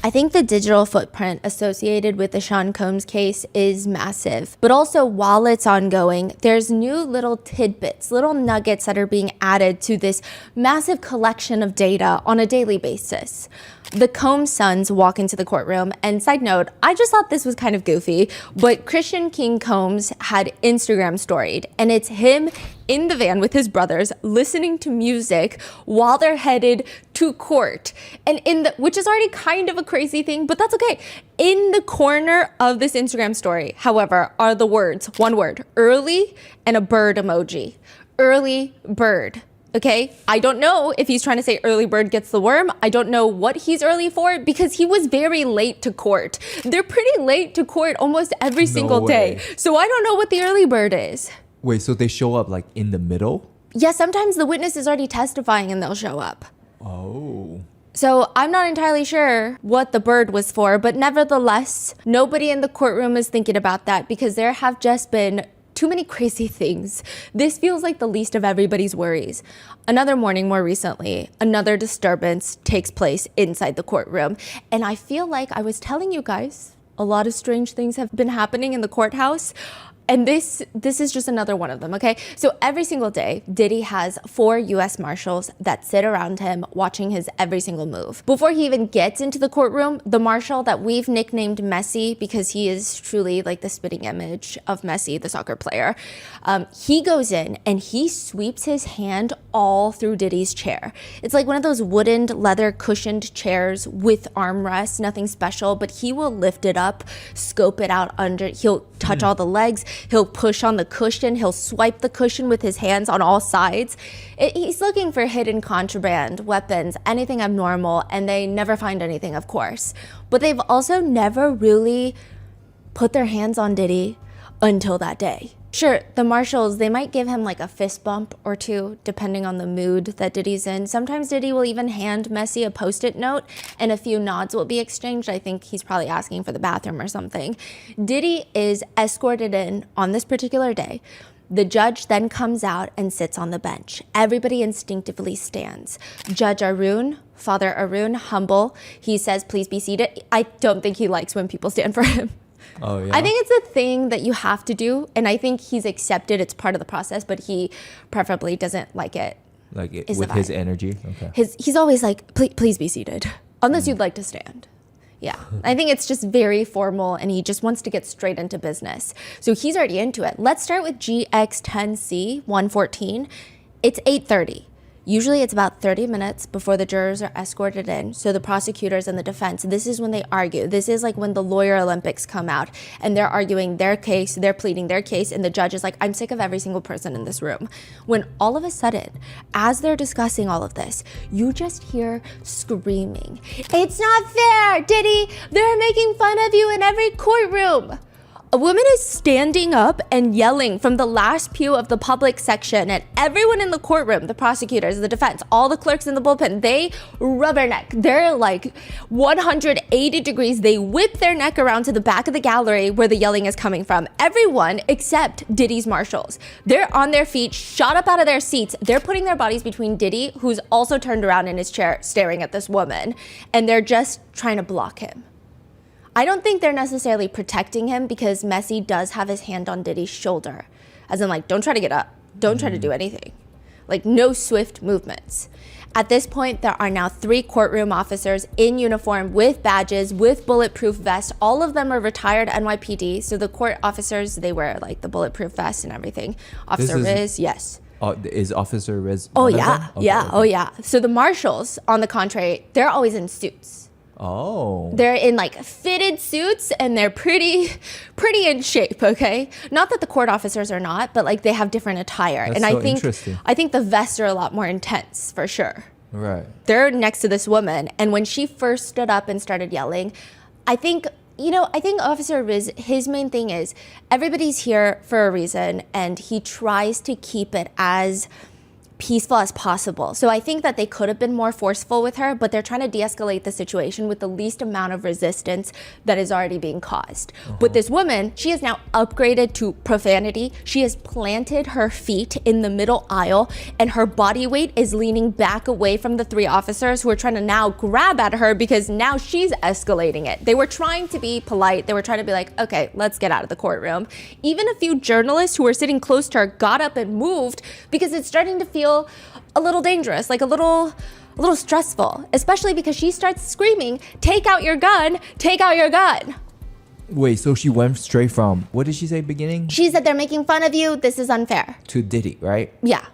I think the digital footprint associated with the Sean Combs case is massive. But also, while it's ongoing, there's new little tidbits, little nuggets that are being added to this massive collection of data on a daily basis. The Combs sons walk into the courtroom, and side note, I just thought this was kind of goofy, but Christian King Combs had Instagram storied, and it's him in the van with his brothers listening to music while they're headed to court. And which is already kind of a crazy thing, but that's okay. In the corner of this Instagram story, however, are the words, one word, early, and a bird emoji. Early bird. Okay, I don't know if he's trying to say early bird gets the worm. I don't know what he's early for because he was very late to court. They're pretty late to court almost every single day. So I don't know what the early bird is. Wait, so they show up like in the middle? Yeah, sometimes the witness is already testifying and they'll show up. Oh. So I'm not entirely sure what the bird was for, but nevertheless, nobody in the courtroom is thinking about that because there have just been too many crazy things. This feels like the least of everybody's worries. Another morning more recently, another disturbance takes place inside the courtroom. And I feel like I was telling you guys, a lot of strange things have been happening in the courthouse. And this is just another one of them, okay? So every single day, Diddy has 4 U.S. Marshals that sit around him watching his every single move. Before he even gets into the courtroom, the Marshal that we've nicknamed Messi, because he is truly like the spitting image of Messi, the soccer player, he goes in and he sweeps his hand all through Diddy's chair. It's like one of those wooden, leather cushioned chairs with armrests, nothing special, but he will lift it up, scope it out under, he'll touch all the legs, he'll push on the cushion, he'll swipe the cushion with his hands on all sides. He's looking for hidden contraband, weapons, anything abnormal, and they never find anything, of course. But they've also never really put their hands on Diddy until that day. Sure, the Marshals, they might give him like a fist bump or two, depending on the mood that Diddy's in. Sometimes Diddy will even hand Messi a Post-it note and a few nods will be exchanged. I think he's probably asking for the bathroom or something. Diddy is escorted in on this particular day. The judge then comes out and sits on the bench. Everybody instinctively stands. Judge Arun, Father Arun, humble. He says, please be seated. I don't think he likes when people stand for him. Oh, yeah. I think it's a thing that you have to do, and I think he's accepted it's part of the process, but he preferably doesn't like it. Like it, with his energy? Okay. He's always like, please be seated, unless you'd like to stand. Yeah, I think it's just very formal, and he just wants to get straight into business. So he's already into it. Let's start with GX10C 114. It's 8:30. Usually it's about 30 minutes before the jurors are escorted in. So the prosecutors and the defense, this is when they argue. This is like when the lawyer Olympics come out and they're arguing their case, they're pleading their case, and the judge is like, I'm sick of every single person in this room. When all of a sudden, as they're discussing all of this, you just hear screaming. It's not fair, Diddy! They're making fun of you in every courtroom! A woman is standing up and yelling from the last pew of the public section, and everyone in the courtroom, the prosecutors, the defense, all the clerks in the bullpen, they rubberneck. They're like 180 degrees. They whip their neck around to the back of the gallery where the yelling is coming from. Everyone except Diddy's Marshals. They're on their feet, shot up out of their seats. They're putting their bodies between Diddy, who's also turned around in his chair staring at this woman, and they're just trying to block him. I don't think they're necessarily protecting him because Messi does have his hand on Diddy's shoulder. As in like, don't try to get up. Don't try to do anything. Like no swift movements. At this point, there are now 3 courtroom officers in uniform with badges, with bulletproof vests. All of them are retired NYPD. So the court officers, they wear like the bulletproof vests and everything. Officer Riz, yes. Is Officer Riz? Oh yeah, okay. Oh yeah. So the Marshals, on the contrary, they're always in suits. Oh. They're in like fitted suits and they're pretty in shape, okay? Not that the court officers are not, but like they have different attire. That's and so interesting. I think the vests are a lot more intense for sure. Right. They're next to this woman, and when she first stood up and started yelling, I think Officer Riz, his main thing is everybody's here for a reason, and he tries to keep it as peaceful as possible. So I think that they could have been more forceful with her, but they're trying to de-escalate the situation with the least amount of resistance that is already being caused. With this woman, she is now upgraded to profanity. She has planted her feet in the middle aisle and her body weight is leaning back away from the three officers who are trying to now grab at her because now she's escalating it. They were trying to be polite. They were trying to be like, okay, let's get out of the courtroom. Even a few journalists who were sitting close to her got up and moved because it's starting to feel a little dangerous, like a little stressful, especially because she starts screaming, take out your gun, take out your gun. Wait, so she went straight from, what did she say beginning? She said, they're making fun of you, this is unfair. To Diddy, right? Yeah.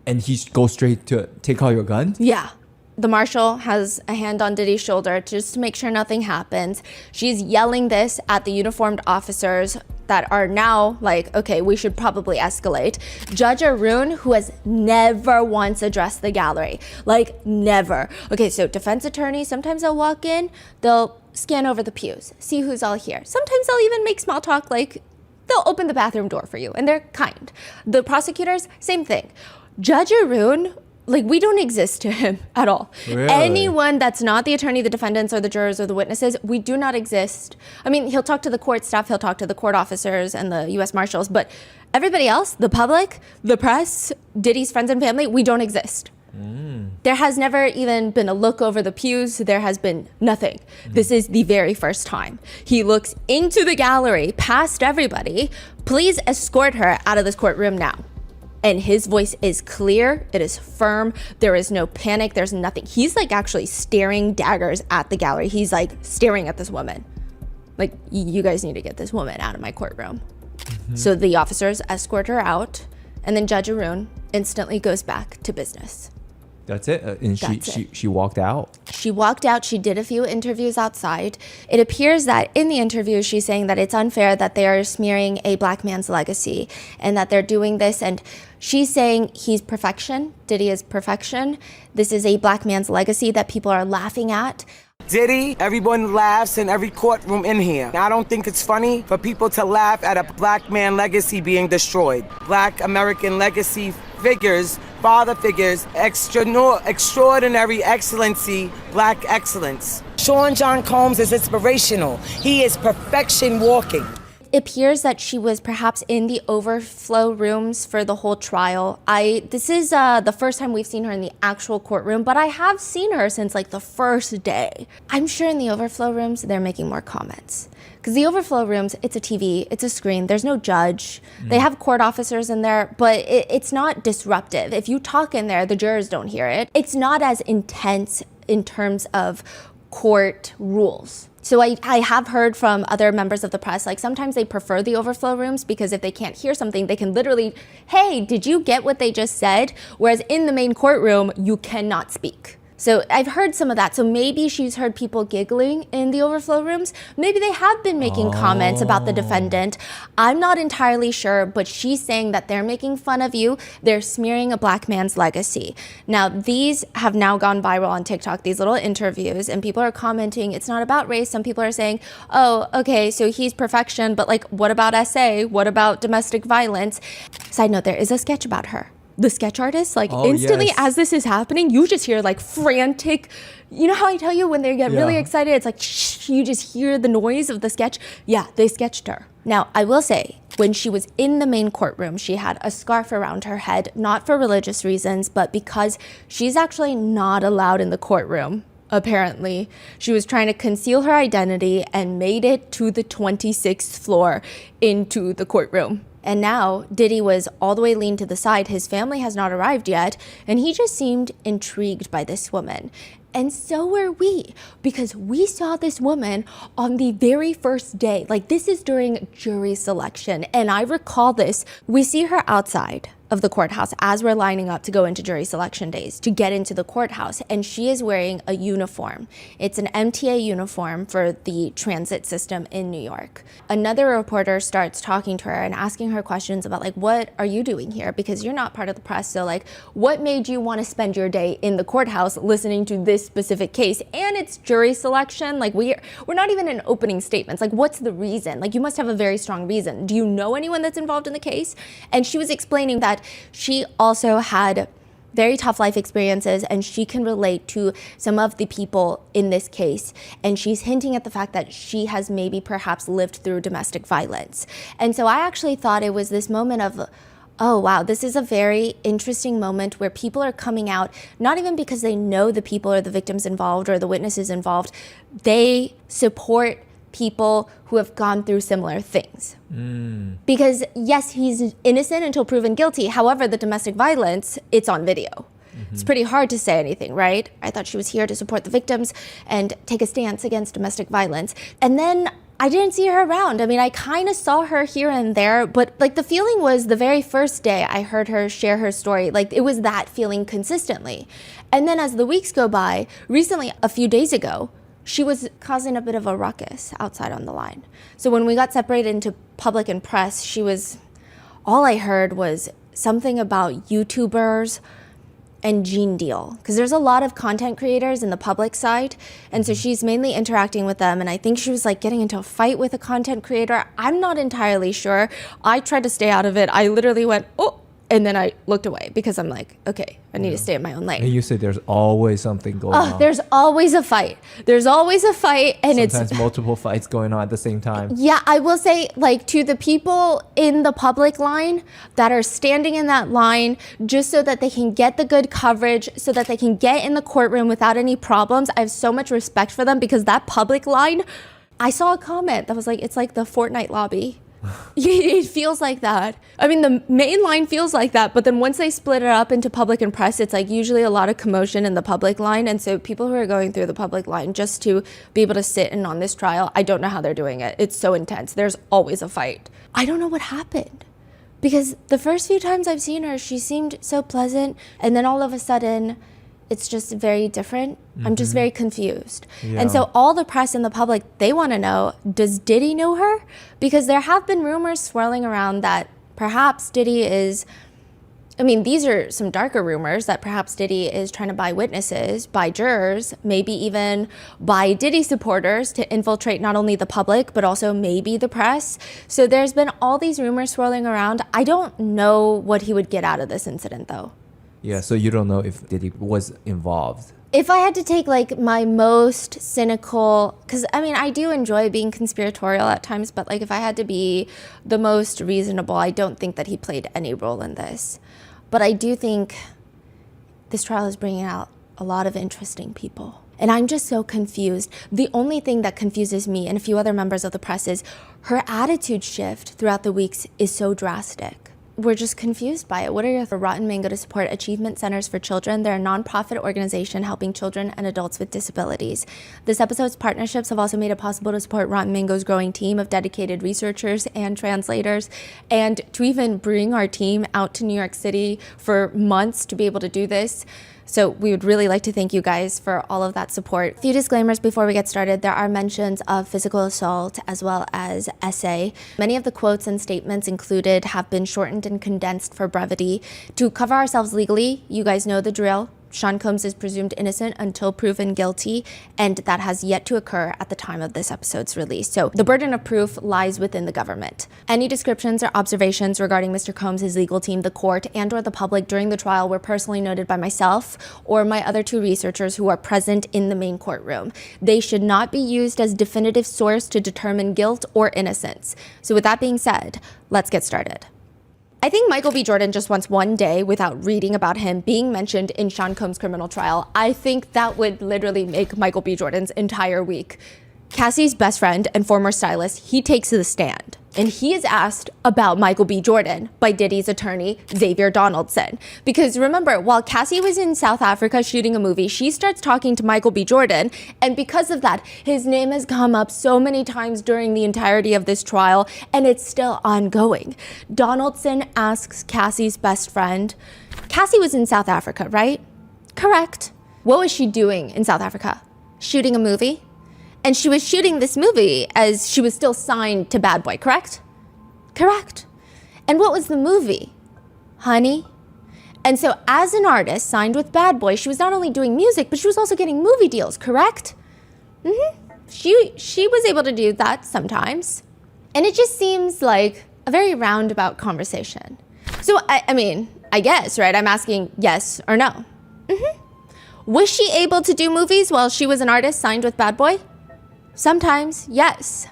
And he goes straight to take out your gun? Yeah. The marshal has a hand on Diddy's shoulder just to make sure nothing happens. She's yelling this at the uniformed officers that are now like, okay, we should probably escalate. Judge Arun, who has never once addressed the gallery, like never. Okay, so defense attorneys, sometimes they'll walk in, they'll scan over the pews, see who's all here. Sometimes they'll even make small talk, like they'll open the bathroom door for you and they're kind. The prosecutors, same thing. Judge Arun, like, we don't exist to him at all. Really? Anyone that's not the attorney, the defendants, or the jurors, or the witnesses, we do not exist. I mean, he'll talk to the court staff, he'll talk to the court officers and the U.S. Marshals, but everybody else, the public, the press, Diddy's friends and family, we don't exist. There has never even been a look over the pews. There has been nothing. This is the very first time. He looks into the gallery, past everybody. Please escort her out of this courtroom now. And his voice is clear, it is firm, there is no panic, there's nothing. He's like actually staring daggers at the gallery. He's like staring at this woman. Like, you guys need to get this woman out of my courtroom. So the officers escort her out, and then Judge Arun instantly goes back to business. That's it? And she walked out? She walked out. She did a few interviews outside. It appears that in the interview, she's saying that it's unfair that they are smearing a black man's legacy and that they're doing this. And she's saying he's perfection. Diddy is perfection. This is a black man's legacy that people are laughing at. Diddy, everyone laughs in every courtroom in here. I don't think it's funny for people to laugh at a black man legacy being destroyed. Black American legacy figures, father figures, extraordinary excellency, black excellence. Sean John Combs is inspirational. He is perfection walking. It appears that she was perhaps in the overflow rooms for the whole trial. This is the first time we've seen her in the actual courtroom, but I have seen her since like the first day. I'm sure in the overflow rooms, they're making more comments. Because the overflow rooms, it's a TV, it's a screen, there's no judge. They have court officers in there, but it's not disruptive. If you talk in there, the jurors don't hear it. It's not as intense in terms of court rules. So I have heard from other members of the press, like sometimes they prefer the overflow rooms because if they can't hear something, they can literally, hey, did you get what they just said? Whereas in the main courtroom, you cannot speak. So I've heard some of that. So maybe she's heard people giggling in the overflow rooms. Maybe they have been making comments about the defendant. I'm not entirely sure, but she's saying that they're making fun of you. They're smearing a black man's legacy. Now, these have now gone viral on TikTok, these little interviews, and people are commenting, it's not about race. Some people are saying, oh, okay, so he's perfection, but like, what about SA? What about domestic violence? Side note, there is a sketch about her. The sketch artist, like instantly yes. As this is happening, you just hear like frantic, you know how I tell you when they get really excited, it's like shh, you just hear the noise of the sketch. Yeah, they sketched her. Now, I will say, when she was in the main courtroom, she had a scarf around her head, not for religious reasons, but because she's actually not allowed in the courtroom. Apparently, she was trying to conceal her identity and made it to the 26th floor into the courtroom. And now Diddy was all the way leaned to the side. His family has not arrived yet. And he just seemed intrigued by this woman. And so were we, because we saw this woman on the very first day. Like, this is during jury selection. And I recall this. We see her outside of the courthouse as we're lining up to go into jury selection days to get into the courthouse, and she is wearing a uniform. It's an MTA uniform for the transit system in New York. Another reporter starts talking to her and asking her questions about like, what are you doing here? Because you're not part of the press. So like, what made you want to spend your day in the courthouse listening to this specific case? And it's jury selection. Like we're not even in opening statements. Like, what's the reason? Like, you must have a very strong reason. Do you know anyone that's involved in the case? And she was explaining that she also had very tough life experiences, and she can relate to some of the people in this case. And she's hinting at the fact that she has maybe perhaps lived through domestic violence. And so I actually thought it was this moment of, oh, wow, this is a very interesting moment where people are coming out, not even because they know the people or the victims involved or the witnesses involved. They support people who have gone through similar things. Because yes, he's innocent until proven guilty. However, the domestic violence, it's on video. It's pretty hard to say anything, right? I thought she was here to support the victims and take a stance against domestic violence. And then I didn't see her around. I mean, I kind of saw her here and there, but like the feeling was the very first day I heard her share her story, like it was that feeling consistently. And then as the weeks go by, recently, a few days ago, she was causing a bit of a ruckus outside on the line. So when we got separated into public and press, all I heard was something about YouTubers and Gene Deal, because there's a lot of content creators in the public side, and so she's mainly interacting with them, and I think she was like getting into a fight with a content creator. I'm not entirely sure. I tried to stay out of it. I literally went, oh, and then I looked away because I'm like, okay, I need to stay in my own lane. And you said there's always something going on. There's always a fight. There's always a fight, and Sometimes multiple fights going on at the same time. Yeah, I will say, like, to the people in the public line that are standing in that line just so that they can get the good coverage, so that they can get in the courtroom without any problems, I have so much respect for them, because that public line, I saw a comment that was like, it's like the Fortnite lobby. It feels like that. I mean, the main line feels like that, but then once they split it up into public and press, it's like usually a lot of commotion in the public line. And so people who are going through the public line just to be able to sit in on this trial, I don't know how they're doing it. It's so intense. There's always a fight. I don't know what happened, because the first few times I've seen her, she seemed so pleasant. And then all of a sudden, it's just very different. I'm just very confused. Yeah. And so all the press and the public, they want to know, does Diddy know her? Because there have been rumors swirling around that perhaps Diddy is, I mean, these are some darker rumors, that perhaps Diddy is trying to buy witnesses, buy jurors, maybe even buy Diddy supporters to infiltrate not only the public, but also maybe the press. So there's been all these rumors swirling around. I don't know what he would get out of this incident, though. Yeah, so you don't know if Diddy was involved. If I had to take like my most cynical, because I mean, I do enjoy being conspiratorial at times, but like if I had to be the most reasonable, I don't think that he played any role in this. But I do think this trial is bringing out a lot of interesting people. And I'm just so confused. The only thing that confuses me and a few other members of the press is her attitude shift throughout the weeks is so drastic. We're just confused by it. What are your thoughts? Rotten Mango to support Achievement Centers for Children. They're a nonprofit organization helping children and adults with disabilities. This episode's partnerships have also made it possible to support Rotten Mango's growing team of dedicated researchers and translators, and to even bring our team out to New York City for months to be able to do this. So we would really like to thank you guys for all of that support. A few disclaimers before we get started. There are mentions of physical assault as well as essay. Many of the quotes and statements included have been shortened and condensed for brevity. To cover ourselves legally, you guys know the drill. Sean Combs is presumed innocent until proven guilty, and that has yet to occur at the time of this episode's release. So the burden of proof lies within the government. Any descriptions or observations regarding Mr. Combs' legal team, the court, and or the public during the trial were personally noted by myself or my other two researchers who are present in the main courtroom. They should not be used as definitive source to determine guilt or innocence. So with that being said, let's get started. I think Michael B. Jordan just wants one day without reading about him being mentioned in Sean Combs' criminal trial. I think that would literally make Michael B. Jordan's entire week. Cassie's best friend and former stylist, he takes the stand, and he is asked about Michael B. Jordan by Diddy's attorney, Xavier Donaldson. Because remember, while Cassie was in South Africa shooting a movie, she starts talking to Michael B. Jordan, and because of that, his name has come up so many times during the entirety of this trial, and it's still ongoing. Donaldson asks Cassie's best friend, Cassie was in South Africa, right? Correct. What was she doing in South Africa? Shooting a movie? And she was shooting this movie as she was still signed to Bad Boy, correct? Correct. And what was the movie? Honey. And so as an artist signed with Bad Boy, she was not only doing music, but she was also getting movie deals, correct? She was able to do that sometimes. And it just seems like a very roundabout conversation. So, I mean, I guess, right? I'm asking yes or no. Was she able to do movies while she was an artist signed with Bad Boy? Sometimes, yes.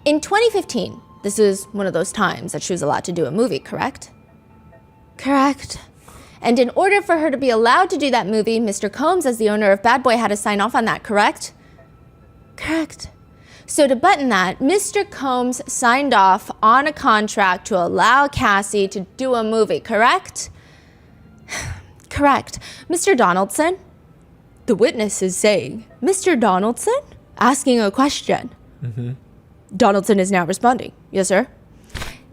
In 2015, this is one of those times that she was allowed to do a movie, correct? Correct. And in order for her to be allowed to do that movie, Mr. Combs, as the owner of Bad Boy, had to sign off on that, correct? Correct. So to button that, Mr. Combs signed off on a contract to allow Cassie to do a movie, correct? Correct. Mr. Donaldson? The witness is saying, Mr. Donaldson? Asking a question. Donaldson is now responding. Yes, sir.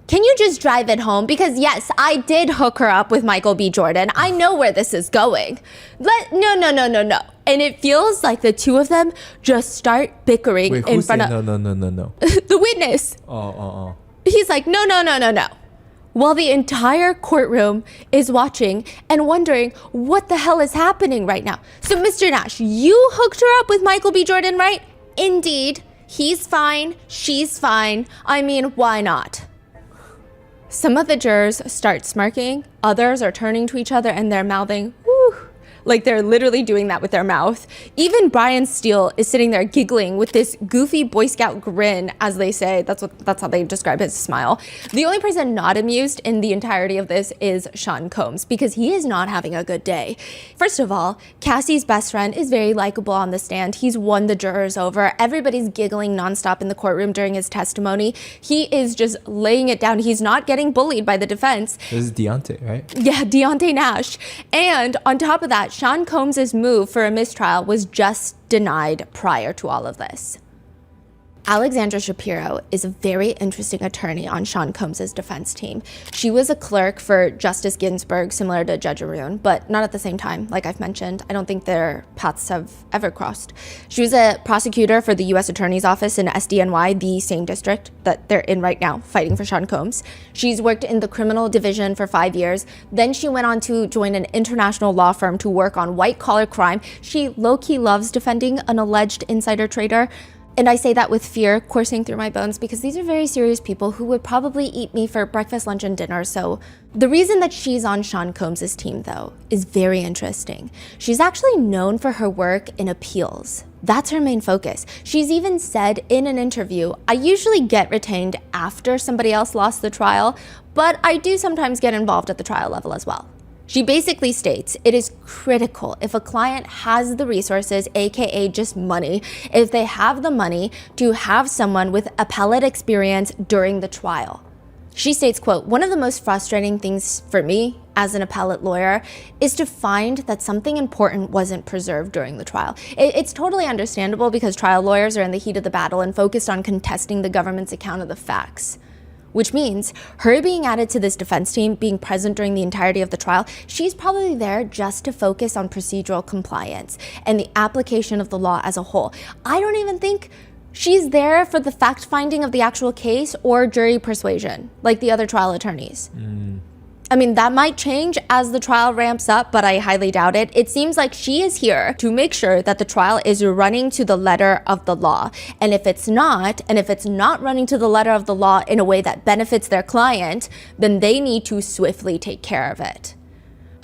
Can you just drive it home? Because yes, I did hook her up with Michael B. Jordan. I know where this is going. No. And it feels like the two of them just start bickering. Wait, in who's front saying of no? the witness. Oh. He's like, no. While the entire courtroom is watching and wondering what the hell is happening right now. So Mr. Nash, you hooked her up with Michael B. Jordan, right? Indeed. He's fine. She's fine. I mean, why not? Some of the jurors start smirking. Others are turning to each other and they're mouthing, whew, like they're literally doing that with their mouth. Even Brian Steele is sitting there giggling with this goofy Boy Scout grin, as they say. That's how they describe his smile. The only person not amused in the entirety of this is Sean Combs, because he is not having a good day. First of all, Cassie's best friend is very likable on the stand. He's won the jurors over. Everybody's giggling nonstop in the courtroom during his testimony. He is just laying it down. He's not getting bullied by the defense. This is Deontay, right? Yeah, Deontay Nash. And on top of that, Sean Combs' move for a mistrial was just denied prior to all of this. Alexandra Shapiro is a very interesting attorney on Sean Combs' defense team. She was a clerk for Justice Ginsburg, similar to Judge Arun, but not at the same time. Like I've mentioned, I don't think their paths have ever crossed. She was a prosecutor for the U.S. Attorney's Office in SDNY, the same district that they're in right now, fighting for Sean Combs. She's worked in the criminal division for 5 years. Then she went on to join an international law firm to work on white-collar crime. She low-key loves defending an alleged insider trader. And I say that with fear coursing through my bones because these are very serious people who would probably eat me for breakfast, lunch, and dinner. So the reason that she's on Sean Combs' team, though, is very interesting. She's actually known for her work in appeals. That's her main focus. She's even said in an interview, I usually get retained after somebody else lost the trial, but I do sometimes get involved at the trial level as well. She basically states it is critical if a client has the resources, aka just money, if they have the money to have someone with appellate experience during the trial. She states, quote, one of the most frustrating things for me as an appellate lawyer is to find that something important wasn't preserved during the trial. It's totally understandable because trial lawyers are in the heat of the battle and focused on contesting the government's account of the facts. Which means her being added to this defense team, being present during the entirety of the trial, she's probably there just to focus on procedural compliance and the application of the law as a whole. I don't even think she's there for the fact-finding of the actual case or jury persuasion, like the other trial attorneys. I mean, that might change as the trial ramps up, but I highly doubt it. It seems like she is here to make sure that the trial is running to the letter of the law. And if it's not running to the letter of the law in a way that benefits their client, then they need to swiftly take care of it.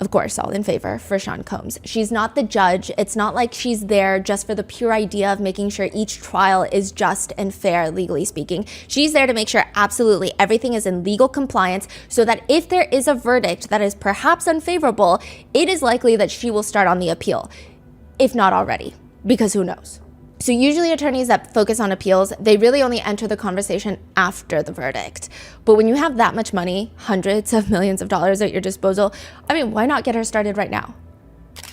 Of course, all in favor for Sean Combs. She's not the judge. It's not like she's there just for the pure idea of making sure each trial is just and fair, legally speaking. She's there to make sure absolutely everything is in legal compliance so that if there is a verdict that is perhaps unfavorable, it is likely that she will start on the appeal, if not already, because who knows? So usually attorneys that focus on appeals, they really only enter the conversation after the verdict. But when you have that much money, hundreds of millions of dollars at your disposal, I mean, why not get her started right now?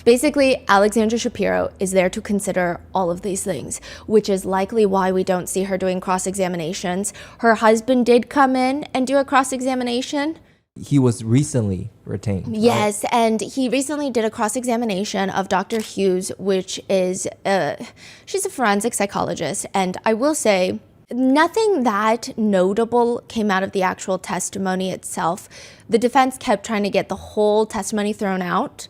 Basically, Alexandra Shapiro is there to consider all of these things, which is likely why we don't see her doing cross-examinations. Her husband did come in and do a cross-examination. He was recently retained. Yes, and he recently did a cross-examination of Dr. Hughes, which is, she's a forensic psychologist. And I will say, nothing that notable came out of the actual testimony itself. The defense kept trying to get the whole testimony thrown out.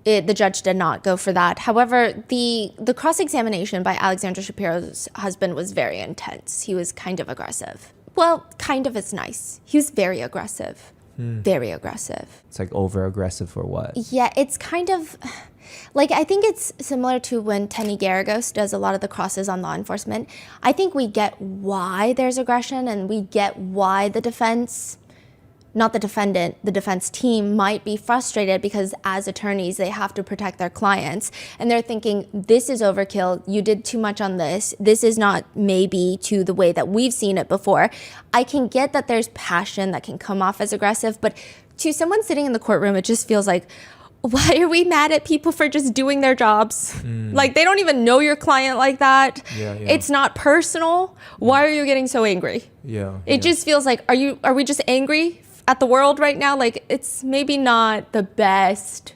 The judge did not go for that. However, the cross-examination by Alexandra Shapiro's husband was very intense. He was kind of aggressive. Well, kind of is nice. He was very aggressive. very aggressive. It's like over aggressive for what? Yeah, it's kind of like, I think it's similar to when Tenny Garagos does a lot of the crosses on law enforcement. I think we get why there's aggression, and we get why the defense, not the defendant, the defense team might be frustrated, because as attorneys, they have to protect their clients. And they're thinking, this is overkill. You did too much on this. This is not maybe to the way that we've seen it before. I can get that there's passion that can come off as aggressive, but to someone sitting in the courtroom, it just feels like, why are we mad at people for just doing their jobs? Like, they don't even know your client like that. Yeah. It's not personal. Why are you getting so angry? It just feels like, are we just angry at the world right now? Like, it's maybe not the best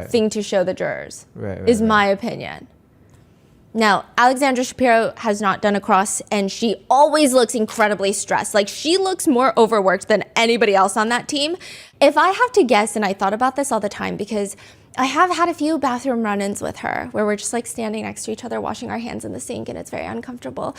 thing to show the jurors, is my opinion. Now, Alexandra Shapiro has not done a cross, and she always looks incredibly stressed. Like, she looks more overworked than anybody else on that team. If I have to guess, and I thought about this all the time, because I have had a few bathroom run-ins with her where we're just like standing next to each other, washing our hands in the sink, and it's very uncomfortable.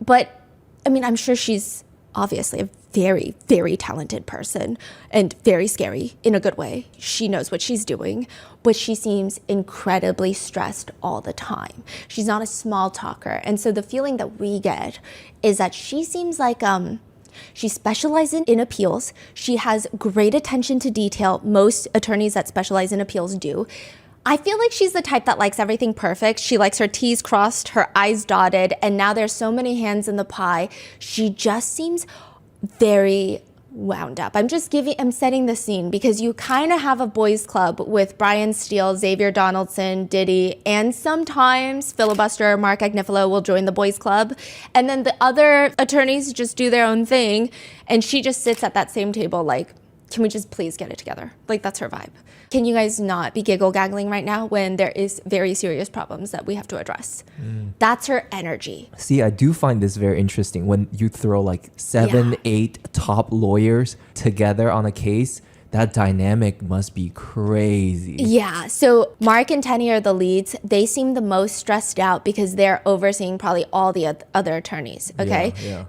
But I mean, I'm sure she's obviously a very, very talented person, and very scary in a good way. She knows what she's doing, but she seems incredibly stressed all the time. She's not a small talker. And so the feeling that we get is that she seems like she specializes in appeals. She has great attention to detail. Most attorneys that specialize in appeals do. I feel like she's the type that likes everything perfect. She likes her T's crossed, her I's dotted, and now there's so many hands in the pie. She just seems very wound up. I'm setting the scene, because you kind of have a boys club with Brian Steele, Xavier Donaldson, Diddy, and sometimes filibuster Mark Agnifilo will join the boys club. And then the other attorneys just do their own thing. And she just sits at that same table like, can we just please get it together? Like, that's her vibe. Can you guys not be giggle-gaggling right now when there is very serious problems that we have to address? That's her energy. See, I do find this very interesting when you throw like 7-8 top lawyers together on a case. That dynamic must be crazy. Yeah, so Mark and Tenny are the leads. They seem the most stressed out because they're overseeing probably all the other attorneys, okay? Yeah.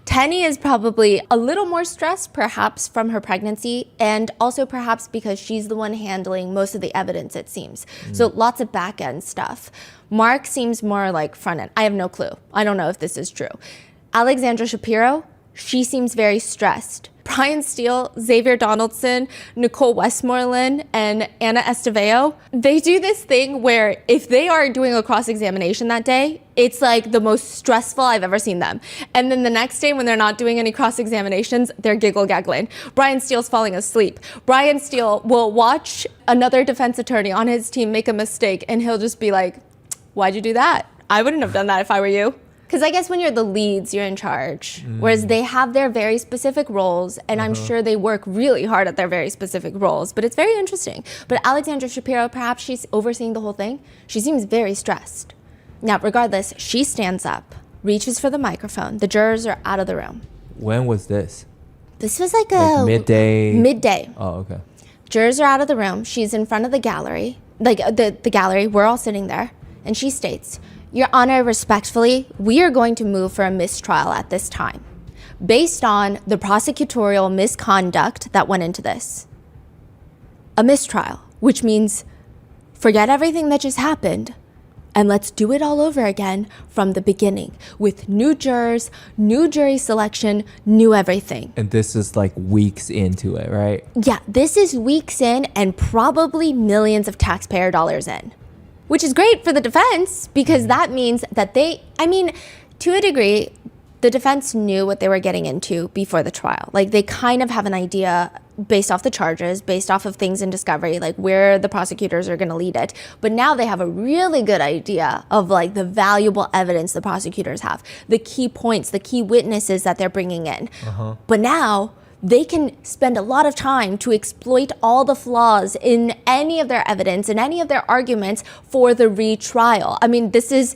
Tenny is probably a little more stressed, perhaps from her pregnancy, and also perhaps because she's the one handling most of the evidence, it seems. So lots of back end stuff. Mark seems more like front end. I have no clue. I don't know if this is true. Alexandra Shapiro, she seems very stressed. Brian Steele, Xavier Donaldson, Nicole Westmoreland, and Anna Esteveo, they do this thing where if they are doing a cross-examination that day, it's like the most stressful I've ever seen them. And then the next day when they're not doing any cross-examinations, they're giggle-gaggling. Brian Steele's falling asleep. Brian Steele will watch another defense attorney on his team make a mistake, and he'll just be like, why'd you do that? I wouldn't have done that if I were you. Because I guess when you're the leads, you're in charge. Whereas they have their very specific roles, and I'm sure they work really hard at their very specific roles. But it's very interesting. But Alexandra Shapiro, perhaps she's overseeing the whole thing. She seems very stressed. Now, regardless, she stands up, reaches for the microphone. The jurors are out of the room. When was this? This was like a... midday? Midday. Oh, okay. Jurors are out of the room. She's in front of the gallery. Like the gallery, we're all sitting there. And she states, Your Honor, respectfully, we are going to move for a mistrial at this time, based on the prosecutorial misconduct that went into this. A mistrial, which means forget everything that just happened, and let's do it all over again from the beginning, with new jurors, new jury selection, new everything. And this is like weeks into it, right? Yeah, this is weeks in and probably millions of taxpayer dollars in. Which is great for the defense, because that means that to a degree, the defense knew what they were getting into before the trial. Like, they kind of have an idea based off the charges, based off of things in discovery, like where the prosecutors are going to lead it. But now they have a really good idea of like the valuable evidence the prosecutors have, the key points, the key witnesses that they're bringing in. But now they can spend a lot of time to exploit all the flaws in any of their evidence and any of their arguments for the retrial. I mean, this is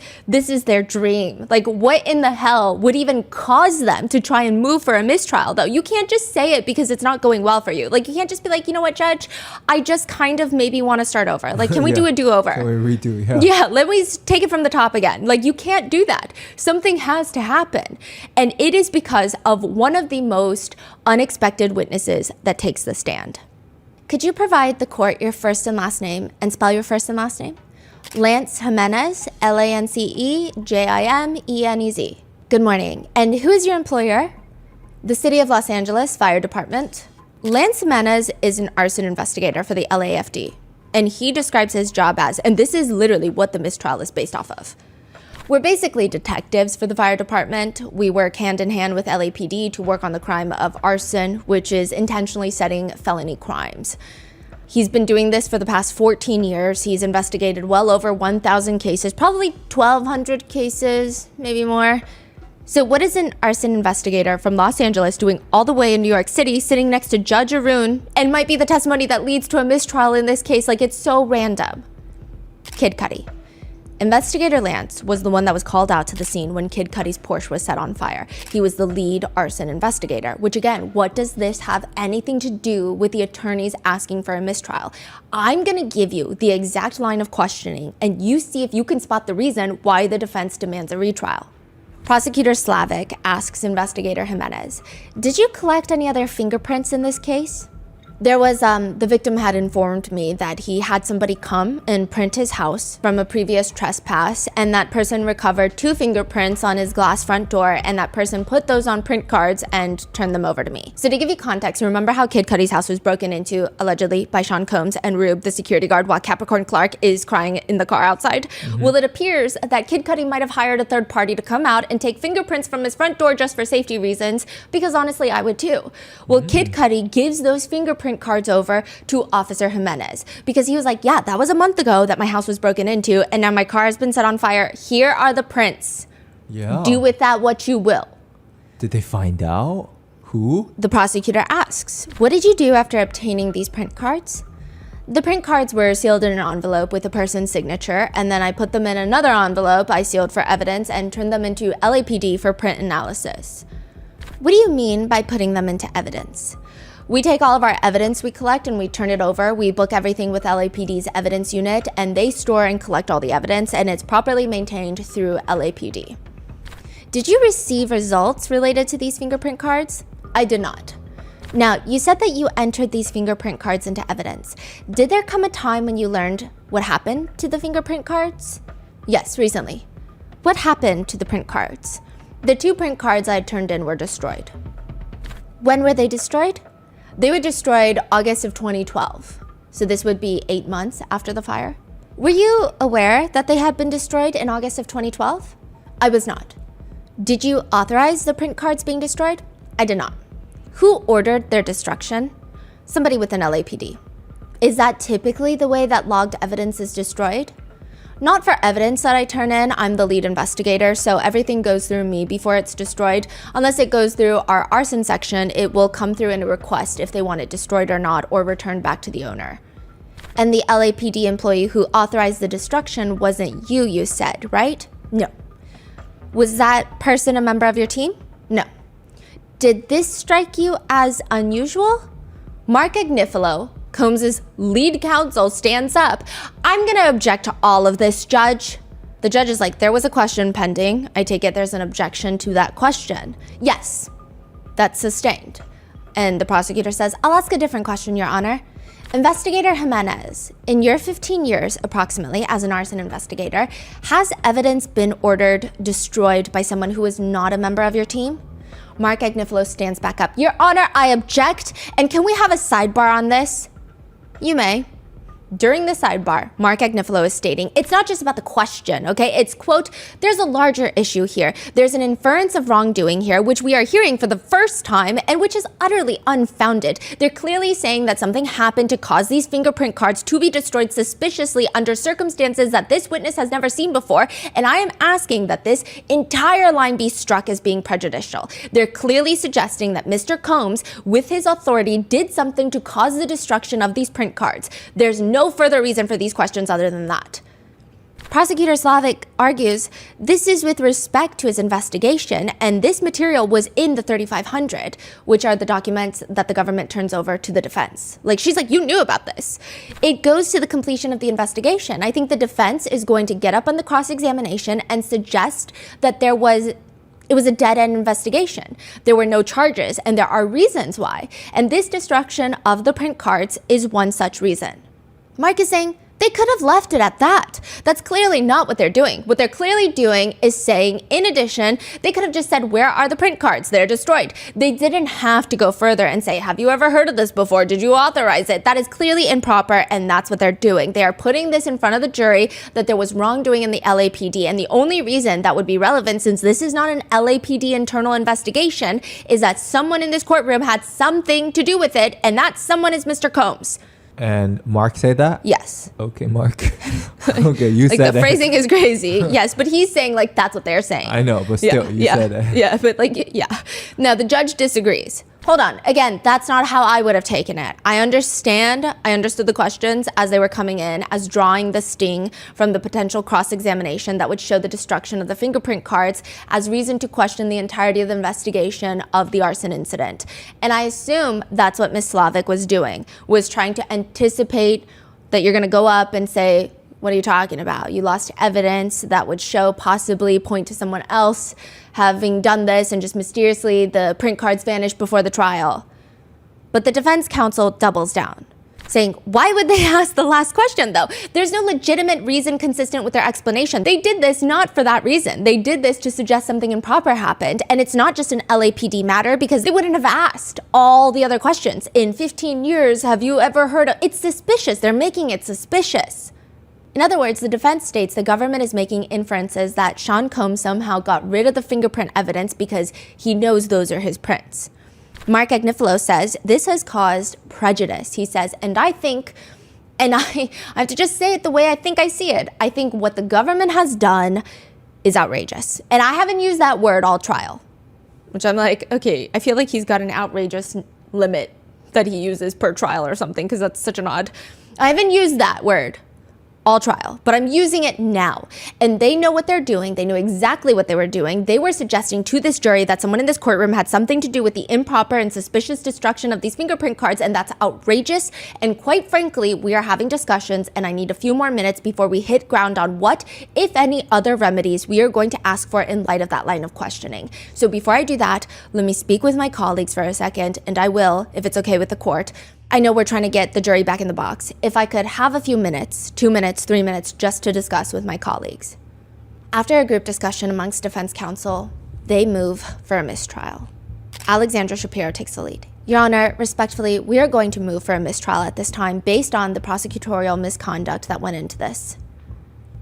their dream. Like, what in the hell would even cause them to try and move for a mistrial, though? You can't just say it because it's not going well for you. Like, you can't just be like, you know what, Judge, I just kind of maybe want to start over. Like, can we do a do-over? Can we redo? Yeah, let me take it from the top again. Like, you can't do that. Something has to happen. And it is because of one of the most unexpected unexpected witnesses that takes the stand. Could you provide the court your first and last name and spell your first and last name? Lance Jimenez, Lancejimez. Good morning. And who is your employer? The City of Los Angeles Fire Department. Lance Jimenez is an arson investigator for the LAFD, and he describes his job as, and this is literally what the mistrial is based off of. We're basically detectives for the fire department. We work hand in hand with LAPD to work on the crime of arson, which is intentionally setting felony crimes. He's been doing this for the past 14 years. He's investigated well over 1,000 cases, probably 1,200 cases, maybe more. So what is an arson investigator from Los Angeles doing all the way in New York City, sitting next to Judge Arun, and might be the testimony that leads to a mistrial in this case? Like, it's so random. Kid Cudi. Investigator Lance was the one that was called out to the scene when Kid Cudi's Porsche was set on fire. He was the lead arson investigator, which again, what does this have anything to do with the attorneys asking for a mistrial? I'm gonna give you the exact line of questioning and you see if you can spot the reason why the defense demands a retrial. Prosecutor Slavic asks Investigator Jimenez, did you collect any other fingerprints in this case? There was, the victim had informed me that he had somebody come and print his house from a previous trespass, and that person recovered 2 fingerprints on his glass front door, and that person put those on print cards and turned them over to me. So to give you context, remember how Kid Cudi's house was broken into, allegedly, by Sean Combs and Rube, the security guard, while Capricorn Clark is crying in the car outside? Well, it appears that Kid Cudi might have hired a third party to come out and take fingerprints from his front door just for safety reasons, because honestly, I would too. Well, Kid Cudi gives those fingerprint cards over to Officer Jimenez because he was like, yeah, that was a month ago that my house was broken into and now my car has been set on fire. Here are the prints. Yeah. Do with that what you will. Did they find out? Who? The prosecutor asks, what did you do after obtaining these print cards? The print cards were sealed in an envelope with a person's signature, and then I put them in another envelope I sealed for evidence and turned them into LAPD for print analysis. What do you mean by putting them into evidence? We take all of our evidence we collect and we turn it over. We book everything with LAPD's evidence unit and they store and collect all the evidence and it's properly maintained through LAPD. Did you receive results related to these fingerprint cards? I did not. Now, you said that you entered these fingerprint cards into evidence. Did there come a time when you learned what happened to the fingerprint cards? Yes, recently. What happened to the print cards? The 2 print cards I had turned in were destroyed. When were they destroyed? They were destroyed August of 2012. So this would be 8 months after the fire. Were you aware that they had been destroyed in August of 2012? I was not. Did you authorize the print cards being destroyed? I did not. Who ordered their destruction? Somebody within LAPD. Is that typically the way that logged evidence is destroyed? Not for evidence that I turn in. I'm the lead investigator, so everything goes through me before it's destroyed. Unless it goes through our arson section, it will come through in a request if they want it destroyed or not, or returned back to the owner. And the LAPD employee who authorized the destruction wasn't you said, right? No. Was that person a member of your team? No. Did this strike you as unusual? Mark Agnifilo, Combs' lead counsel, stands up. I'm gonna object to all of this, Judge. The judge is like, there was a question pending. I take it there's an objection to that question. Yes, that's sustained. And the prosecutor says, I'll ask a different question, Your Honor. Investigator Jimenez, in your 15 years approximately as an arson investigator, has evidence been ordered destroyed by someone who is not a member of your team? Mark Agnifilo stands back up. Your Honor, I object. And can we have a sidebar on this? You may. During the sidebar, Mark Agnifilo is stating, it's not just about the question, okay? It's, quote, there's a larger issue here. There's an inference of wrongdoing here, which we are hearing for the first time and which is utterly unfounded. They're clearly saying that something happened to cause these fingerprint cards to be destroyed suspiciously under circumstances that this witness has never seen before, and I am asking that this entire line be struck as being prejudicial. They're clearly suggesting that Mr. Combs, with his authority, did something to cause the destruction of these print cards. There's no further reason for these questions other than that. Prosecutor Slavic argues this is with respect to his investigation, and this material was in the 3500, which are the documents that the government turns over to the defense. Like, she's like, you knew about this. It goes to the completion of the investigation. I think the defense is going to get up on the cross-examination and suggest that there was It was a dead-end investigation. There were no charges, and there are reasons why. And this destruction of the print cards is one such reason. Mark is saying they could have left it at that. That's clearly not what they're doing. What they're clearly doing is saying, in addition, they could have just said, where are the print cards? They're destroyed. They didn't have to go further and say, have you ever heard of this before? Did you authorize it? That is clearly improper, and that's what they're doing. They are putting this in front of the jury that there was wrongdoing in the LAPD, and the only reason that would be relevant, since this is not an LAPD internal investigation, is that someone in this courtroom had something to do with it, and that someone is Mr. Combs. And Mark said that? Yes. Okay, Mark. Okay, you like said the phrasing is crazy. Yes, but he's saying like that's what they're saying. I know, but still, you said that. Yeah, but like, yeah. Now the judge disagrees. Hold on. Again, that's not how I would have taken it. I understood the questions as they were coming in, as drawing the sting from the potential cross-examination that would show the destruction of the fingerprint cards as reason to question the entirety of the investigation of the arson incident. And I assume that's what Ms. Slavic was doing, was trying to anticipate that you're going to go up and say, what are you talking about? You lost evidence that would show, possibly point to someone else having done this, and just mysteriously the print cards vanished before the trial. But the defense counsel doubles down, saying, why would they ask the last question though? There's no legitimate reason consistent with their explanation. They did this not for that reason. They did this to suggest something improper happened. And it's not just an LAPD matter, because they wouldn't have asked all the other questions. In 15 years, have you ever heard of, it's suspicious. They're making it suspicious. In other words, the defense states the government is making inferences that Sean Combs somehow got rid of the fingerprint evidence because he knows those are his prints. Mark Agnifilo says this has caused prejudice. He says, and I think, and I have to just say it the way I think I see it. I think what the government has done is outrageous. And I haven't used that word all trial, which I'm like, okay, I feel like he's got an outrageous limit that he uses per trial or something, because that's such an odd. I haven't used that word all trial, but I'm using it now. And they know what they're doing. They know exactly what they were doing. They were suggesting to this jury that someone in this courtroom had something to do with the improper and suspicious destruction of these fingerprint cards, and that's outrageous. And quite frankly, we are having discussions, and I need a few more minutes before we hit ground on what, if any, other remedies we are going to ask for in light of that line of questioning. So before I do that, let me speak with my colleagues for a second, and I will, if it's okay with the court. I know we're trying to get the jury back in the box. If I could have a few minutes, 2 minutes, 3 minutes, just to discuss with my colleagues. After a group discussion amongst defense counsel, they move for a mistrial. Alexandra Shapiro takes the lead. Your Honor, respectfully, we are going to move for a mistrial at this time based on the prosecutorial misconduct that went into this.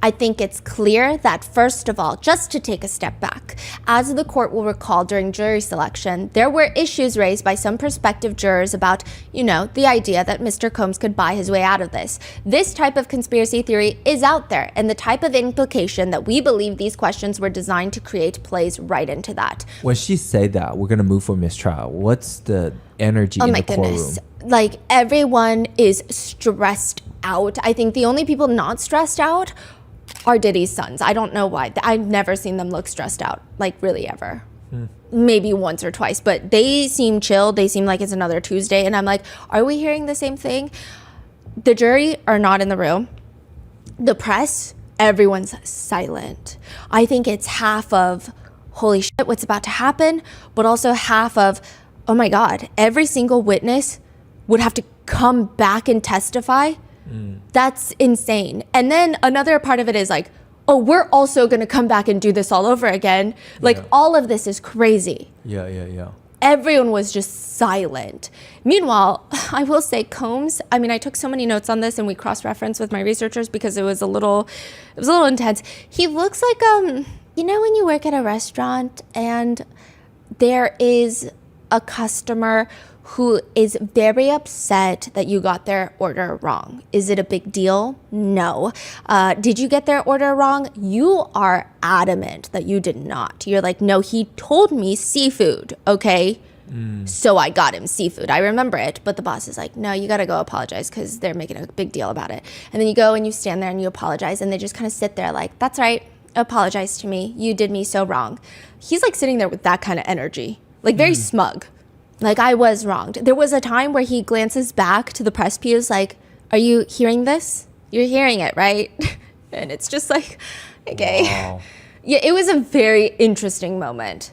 I think it's clear that, first of all, just to take a step back, as the court will recall during jury selection, there were issues raised by some prospective jurors about, the idea that Mr. Combs could buy his way out of this. This type of conspiracy theory is out there, and the type of implication that we believe these questions were designed to create plays right into that. When she said that, we're going to move for mistrial, what's the energy in the courtroom? Oh my goodness. Like, everyone is stressed out. I think the only people not stressed out are Diddy's sons. I don't know why. I've never seen them look stressed out, like really ever. Maybe once or twice, but they seem chill. They seem like it's another Tuesday. And I'm like, are we hearing the same thing? The jury are not in the room. The press, everyone's silent. I think it's half of, holy shit, what's about to happen? But also half of, oh my God, every single witness would have to come back and testify. That's insane. And then another part of it is like, oh, we're also going to come back and do this all over again. Like, all of this is crazy. Yeah. Everyone was just silent. Meanwhile, I will say Combs, I took so many notes on this, and we cross-referenced with my researchers because it was a little intense. He looks like, when you work at a restaurant and there is a customer who is very upset that you got their order wrong. Is it a big deal? No. Did you get their order wrong? You are adamant that you did not. You're like, no, he told me seafood, okay? So I got him seafood. I remember it. But the boss is like, no, you got to go apologize because they're making a big deal about it. And then you go and you stand there and you apologize, and they just kind of sit there like, that's right, apologize to me. You did me so wrong. He's like sitting there with that kind of energy, like very smug. Like, I was wronged. There was a time where he glances back to the press pews like, are you hearing this? You're hearing it, right? And it's just like, okay. Wow. Yeah, it was a very interesting moment.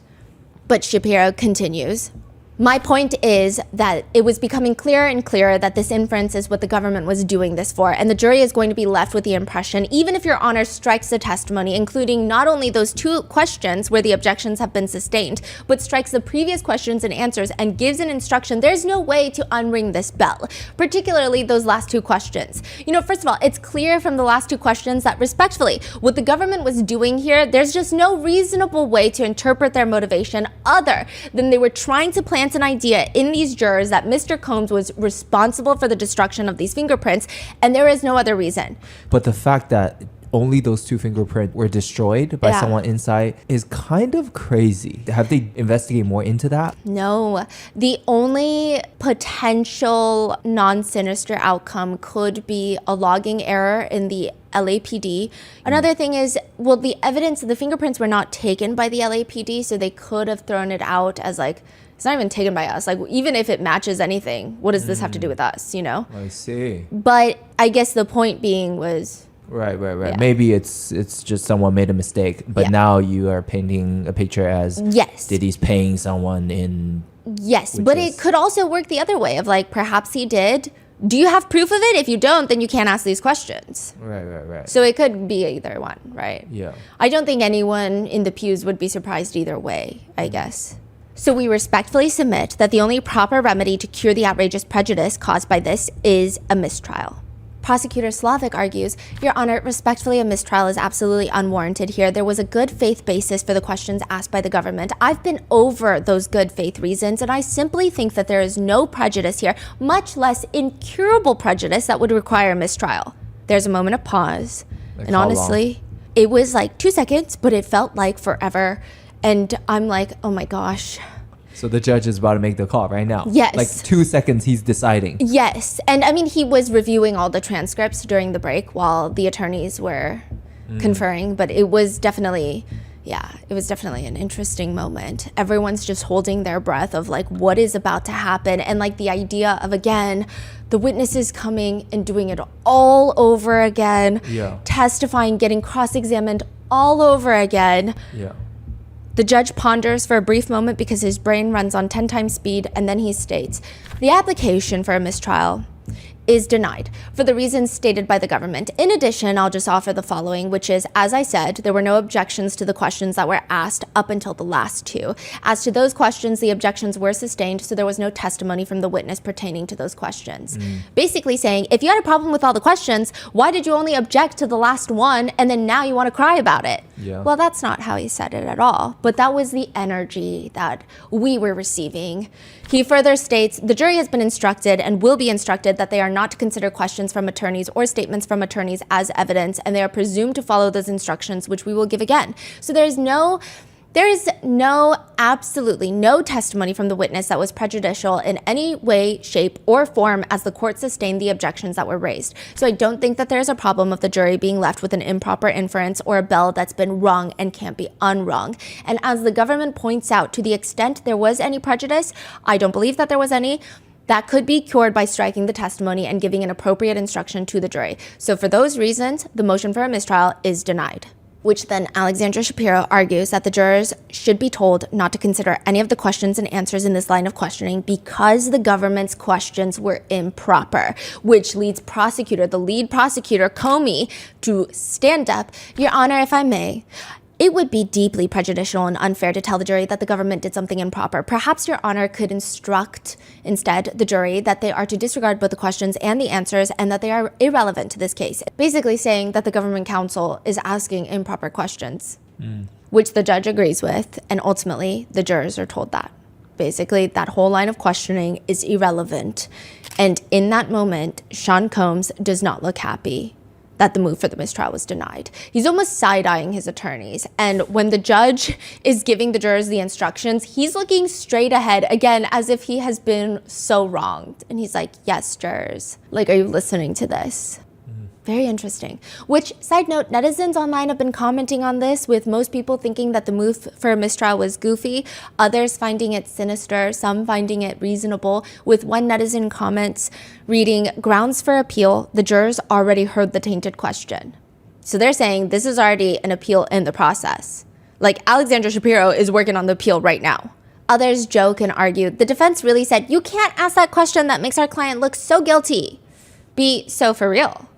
But Shapiro continues. My point is that it was becoming clearer and clearer that this inference is what the government was doing this for, and the jury is going to be left with the impression, even if Your Honor strikes the testimony, including not only those 2 questions where the objections have been sustained, but strikes the previous questions and answers and gives an instruction, there's no way to unring this bell, particularly those last 2 questions. First of all, it's clear from the last 2 questions that respectfully, what the government was doing here, there's just no reasonable way to interpret their motivation other than they were trying to plant an idea in these jurors that Mr. Combs was responsible for the destruction of these fingerprints, and there is no other reason. But the fact that only those 2 fingerprints were destroyed by someone inside is kind of crazy. Have they investigated more into that? No. The only potential non-sinister outcome could be a logging error in the LAPD. Another thing is, the evidence of the fingerprints were not taken by the LAPD, so they could have thrown it out as it's not even taken by us. Even if it matches anything, what does this have to do with us, I see. But I guess the point being was... Right. Yeah. Maybe it's just someone made a mistake, but now you are painting a picture as Diddy's paying someone in... Yes, but it could also work the other way of perhaps he did. Do you have proof of it? If you don't, then you can't ask these questions. Right. So it could be either one, right? Yeah. I don't think anyone in the pews would be surprised either way, I guess. So we respectfully submit that the only proper remedy to cure the outrageous prejudice caused by this is a mistrial. Prosecutor Slavic argues, Your Honor, respectfully, a mistrial is absolutely unwarranted here. There was a good faith basis for the questions asked by the government. I've been over those good faith reasons, and I simply think that there is no prejudice here, much less incurable prejudice that would require a mistrial. There's a moment of pause, and honestly, it was 2 seconds, but it felt like forever. And I'm like, oh my gosh. So the judge is about to make the call right now. Yes. 2 seconds, he's deciding. Yes. And he was reviewing all the transcripts during the break while the attorneys were conferring. But it was definitely an interesting moment. Everyone's just holding their breath of what is about to happen. And the idea of, again, the witnesses coming and doing it all over again. Yeah. Testifying, getting cross-examined all over again. Yeah. The judge ponders for a brief moment because his brain runs on 10 times speed, and then he states, the application for a mistrial is denied for the reasons stated by the government. In addition, I'll just offer the following, which is, as I said, there were no objections to the questions that were asked up until the last 2. As to those questions, the objections were sustained, so there was no testimony from the witness pertaining to those questions. Basically saying, if you had a problem with all the questions, why did you only object to the last one, and then now you want to cry about it? Yeah. Well, that's not how he said it at all, but that was the energy that we were receiving. He further states, the jury has been instructed and will be instructed that they are not to consider questions from attorneys or statements from attorneys as evidence, and they are presumed to follow those instructions, which we will give again. So there is absolutely no testimony from the witness that was prejudicial in any way, shape, or form as the court sustained the objections that were raised. So I don't think that there's a problem of the jury being left with an improper inference or a bell that's been rung and can't be unrung. And as the government points out, to the extent there was any prejudice, I don't believe that there was any. That could be cured by striking the testimony and giving an appropriate instruction to the jury. So for those reasons, the motion for a mistrial is denied. Which then Alexandra Shapiro argues that the jurors should be told not to consider any of the questions and answers in this line of questioning because the government's questions were improper, which leads the lead prosecutor, Comey, to stand up. Your Honor, if I may, it would be deeply prejudicial and unfair to tell the jury that the government did something improper. Perhaps Your Honor could instruct instead the jury that they are to disregard both the questions and the answers and that they are irrelevant to this case. Basically saying that the government counsel is asking improper questions, which the judge agrees with, and ultimately the jurors are told that. Basically, that whole line of questioning is irrelevant. And in that moment, Sean Combs does not look happy that the move for the mistrial was denied. He's almost side-eyeing his attorneys. And when the judge is giving the jurors the instructions, he's looking straight ahead, again, as if he has been so wronged. And he's like, yes, jurors, are you listening to this? Very interesting. Which, side note, netizens online have been commenting on this, with most people thinking that the move for a mistrial was goofy, others finding it sinister, some finding it reasonable, with one netizen comments reading, grounds for appeal, the jurors already heard the tainted question. So they're saying this is already an appeal in the process. Alexandra Shapiro is working on the appeal right now. Others joke and argue. The defense really said, you can't ask that question. That makes our client look so guilty. Be so for real.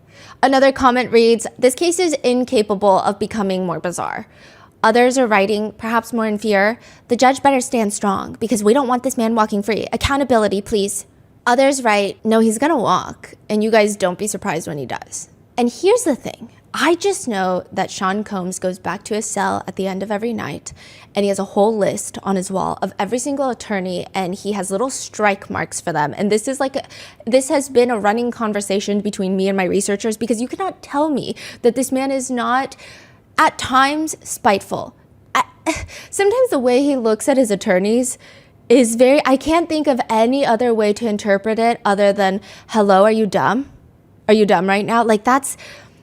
Another comment reads, this case is incapable of becoming more bizarre. Others are writing, perhaps more in fear, the judge better stand strong because we don't want this man walking free. Accountability, please. Others write, no, he's gonna walk, and you guys don't be surprised when he does. And here's the thing. I just know that Sean Combs goes back to his cell at the end of every night, and he has a whole list on his wall of every single attorney, and he has little strike marks for them. And this has been a running conversation between me and my researchers, because you cannot tell me that this man is not, at times, spiteful. Sometimes the way he looks at his attorneys is I can't think of any other way to interpret it other than, hello, are you dumb? Are you dumb right now? Like,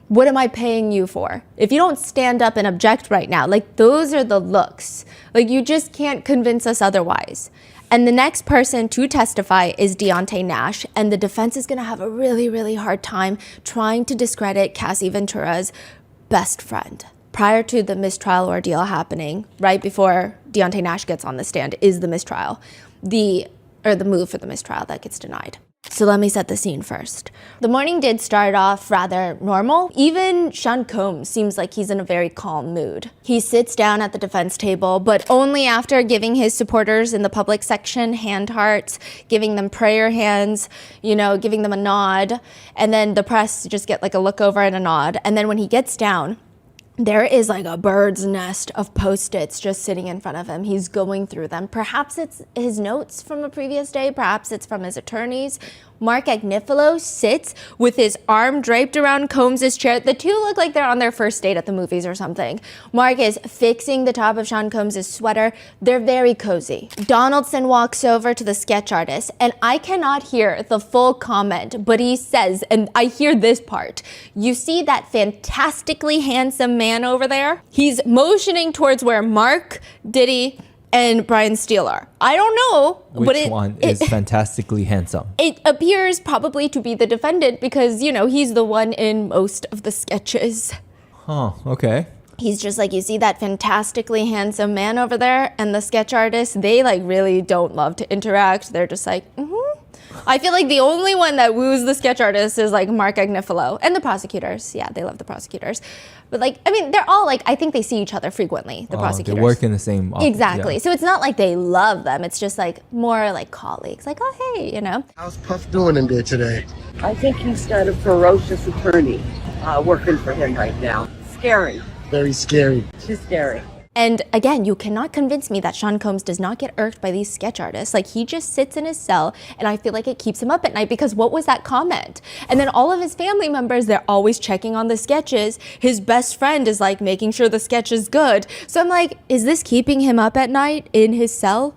what am I paying you for? If you don't stand up and object right now, like, those are the looks. Like, you just can't convince us otherwise. And the next person to testify is Deontay Nash, and the defense is gonna have a really, really hard time trying to discredit Cassie Ventura's best friend. Prior to the mistrial ordeal happening, right before Deontay Nash gets on the stand, is the mistrial, the move for the mistrial that gets denied. So let me set the scene first. The morning did start off rather normal. Even Sean Combs seems like he's in a very calm mood. He sits down at the defense table, but only after giving his supporters in the public section hand hearts, giving them prayer hands, giving them a nod, and then the press just get like a look over and a nod. And then when he gets down, there is like a bird's nest of Post-its just sitting in front of him. He's going through them. Perhaps it's his notes from a previous day. Perhaps it's from his attorneys. Mark Agnifilo sits with his arm draped around Combs' chair. The two look like they're on their first date at the movies or something. Mark is fixing the top of Sean Combs' sweater. They're very cozy. Donaldson walks over to the sketch artist, and I cannot hear the full comment, but he says, and I hear this part, you see that fantastically handsome man over there? He's motioning towards where Mark, Diddy, and Brian Steele are. I don't know. Which one is fantastically handsome? It appears probably to be the defendant because, he's the one in most of the sketches. Huh, okay. He's just like, you see that fantastically handsome man over there? And the sketch artists, they really don't love to interact. They're just like, I feel like the only one that woos the sketch artist is Mark Agnifilo and the prosecutors. Yeah, they love the prosecutors. But they're all I think they see each other frequently, the prosecutors. They work in the same office. Exactly. Yeah. So it's not like they love them. It's just more colleagues. Oh, hey, How's Puff doing in there today? I think he's got a ferocious attorney working for him right now. Scary. Very scary. Too scary. And again, you cannot convince me that Sean Combs does not get irked by these sketch artists. He just sits in his cell, and I feel like it keeps him up at night because what was that comment? And then all of his family members, they're always checking on the sketches. His best friend is making sure the sketch is good. So I'm like, is this keeping him up at night in his cell?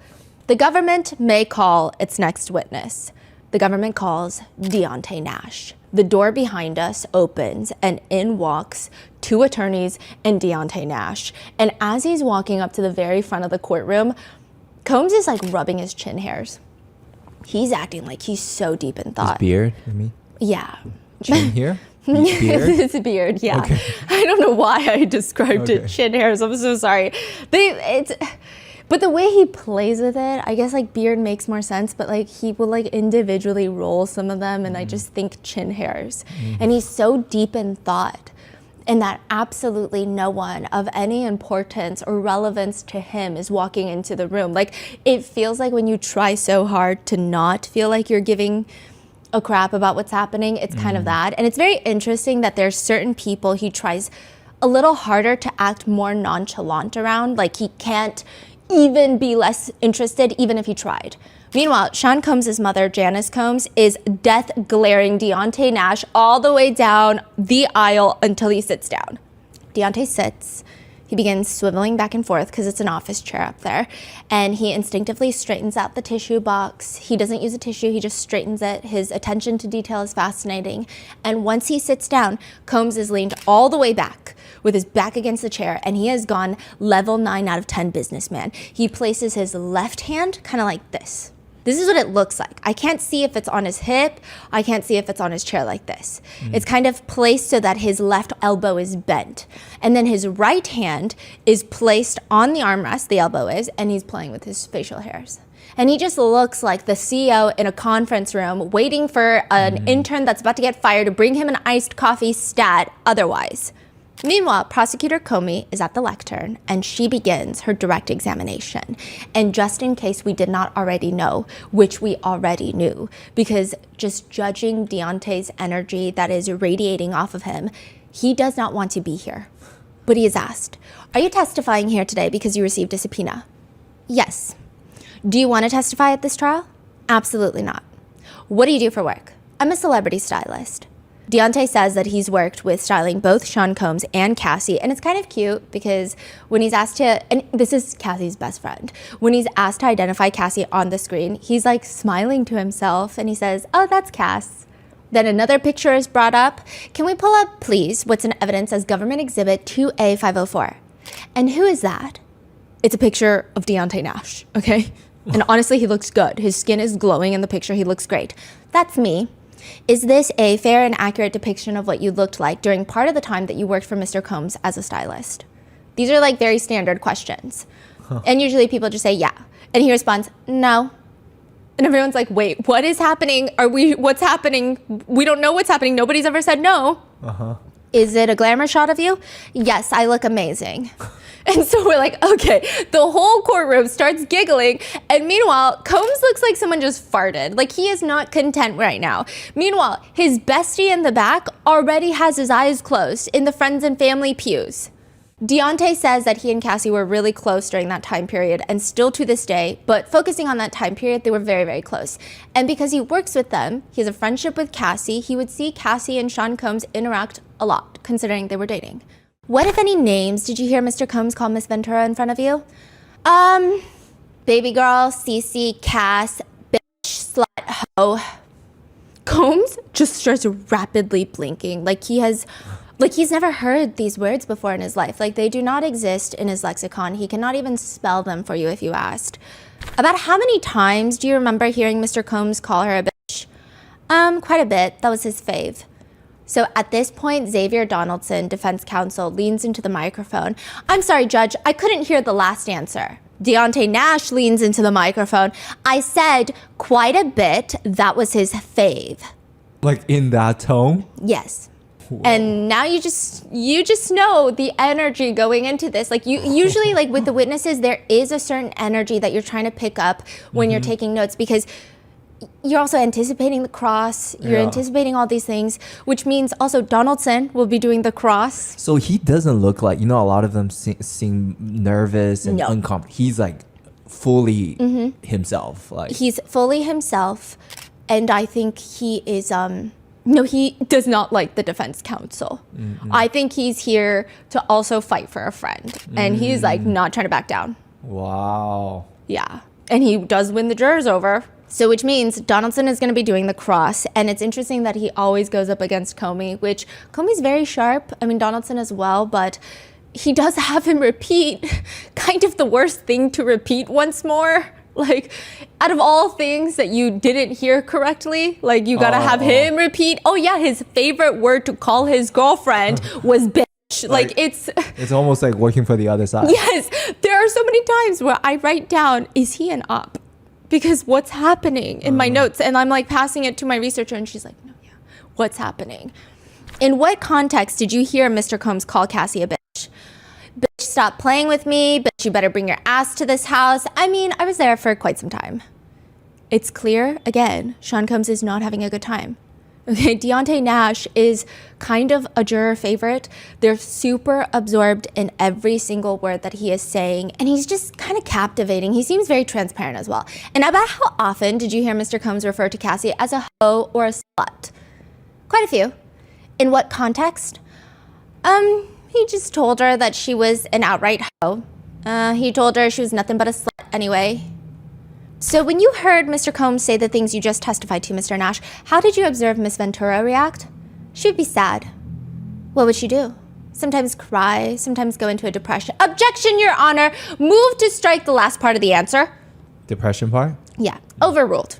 The government may call its next witness. The government calls Deontay Nash. The door behind us opens, and in walks two attorneys and Deontay Nash. And as he's walking up to the very front of the courtroom, Combs is rubbing his chin hairs. He's acting like he's so deep in thought. His beard, I mean? Yeah. Chin here? Beard? His beard, yeah. Okay. I don't know why I described it chin hairs. I'm so sorry. But the way he plays with it, I guess beard makes more sense, but he will individually roll some of them, and I just think chin hairs. And he's so deep in thought, and that absolutely no one of any importance or relevance to him is walking into the room. It feels like when you try so hard to not feel like you're giving a crap about what's happening, it's kind of that. And it's very interesting that there's certain people he tries a little harder to act more nonchalant around. He can't even be less interested, even if he tried. Meanwhile, Sean Combs' mother, Janice Combs, is death glaring Deontay Nash all the way down the aisle until he sits down. Deontay sits. He begins swiveling back and forth because it's an office chair up there, and he instinctively straightens out the tissue box. He doesn't use a tissue, he just straightens it. His attention to detail is fascinating. And once he sits down, Combs is leaned all the way back with his back against the chair, and he has gone level 9 out of 10 businessman. He places his left hand kind of like this This is what it looks like. I can't see if it's on his hip. I can't see if it's on his chair like this. It's kind of placed so that his left elbow is bent. And then his right hand is placed on the armrest, the elbow is, and he's playing with his facial hairs. And he just looks like the CEO in a conference room waiting for an intern that's about to get fired to bring him an iced coffee stat otherwise. Meanwhile, Prosecutor Comey is at the lectern and she begins her direct examination. And just in case we did not already know, which we already knew, because just judging Deontay's energy that is radiating off of him, he does not want to be here. But he is asked, "Are you testifying here today because you received a subpoena?" "Yes." "Do you want to testify at this trial?" "Absolutely not." "What do you do for work?" "I'm a celebrity stylist." Deontay says that he's worked with styling both Sean Combs and Cassie, and it's kind of cute because when he's asked to, and this is Cassie's best friend, when he's asked to identify Cassie on the screen, he's like smiling to himself and he says, "Oh, that's Cass." Then another picture is brought up. "Can we pull up, please, what's in evidence as Government Exhibit 2A504? And who is that? It's a picture of Deontay Nash, okay? And honestly, he looks good. His skin is glowing in the picture. He looks great. "That's me. Is this a fair and accurate depiction of what you looked like during part of the time that you worked for Mr. Combs as a stylist?" These are like very standard questions. And usually people just say, "Yeah." And he responds, "No." And everyone's like, "Wait, what is happening? What's happening? We don't know what's happening. Nobody's ever said no." "Is it a glamour shot of you?" "Yes, I look amazing." And so we're like, okay, the whole courtroom starts giggling. And meanwhile, Combs looks like someone just farted. Like he is not content right now. Meanwhile, his bestie in the back already has his eyes closed in the friends and family pews. Deontay says that he and Cassie were really close during that time period and still to this day, but focusing on that time period, they were very, very close. And because he works with them, he has a friendship with Cassie, he would see Cassie and Sean Combs interact a lot, considering they were dating. "What, if any, names did you hear Mr. Combs call Miss Ventura in front of you?" Baby girl, Cece, Cass, bitch, slut, hoe." Combs just starts rapidly blinking like he's never heard these words before in his life. Like they do not exist in his lexicon. He cannot even spell them for you if you asked. "About how many times do you remember hearing Mr. Combs call her a bitch?" Quite a bit. That was his fave." So at this point, Xavier Donaldson, defense counsel, leans into the microphone. "I'm sorry, Judge, I couldn't hear the last answer." Deontay Nash leans into the microphone. "I said quite a bit. That was his fave." Like in that tone? Yes. And now you just know the energy going into this. Like you usually, like with the witnesses, there is a certain energy that you're trying to pick up when you're taking notes because you're also anticipating the cross. You're anticipating all these things, which means also Donaldson will be doing the cross. So he doesn't look like, a lot of them seem nervous and uncomfortable. He's like fully himself. Like he's fully himself. And I think he is, no, he does not like the defense counsel. I think he's here to also fight for a friend. And he's like not trying to back down. Wow. Yeah. And he does win the jurors over. So which means Donaldson is going to be doing the cross. And it's interesting that he always goes up against Comey, which Comey's very sharp. I mean, Donaldson as well, but he does have him repeat kind of the worst thing to repeat once more. Like, out of all things that you didn't hear correctly, like you got to have him repeat, oh yeah, his favorite word to call his girlfriend was bitch. Like it's almost like working for the other side. Yes, there are so many times where I write down, is he an op? Because what's happening in my notes? And I'm like passing it to my researcher and she's like, no, yeah, what's happening? In what context did you hear Mr. Combs call Cassie a bitch? Bitch, stop playing with me. Bitch, you better bring your ass to this house. I mean, I was there for quite some time. It's clear, again, Sean Combs is not having a good time. Okay, Deontay Nash is kind of a juror favorite. They're super absorbed in every single word that he is saying, and he's just kind of captivating. He seems very transparent as well. And about how often did you hear Mr. Combs refer to Cassie as a hoe or a slut? Quite a few. In what context? He just told her that she was an outright hoe. He told her she was nothing but a slut anyway. So when you heard Mr. Combs say the things you just testified to, Mr. Nash, how did you observe Miss Ventura react? She would be sad. What would she do? Sometimes cry, sometimes go into a depression. Objection, Your Honor. Move to strike the last part of the answer. Depression part? Yeah, overruled.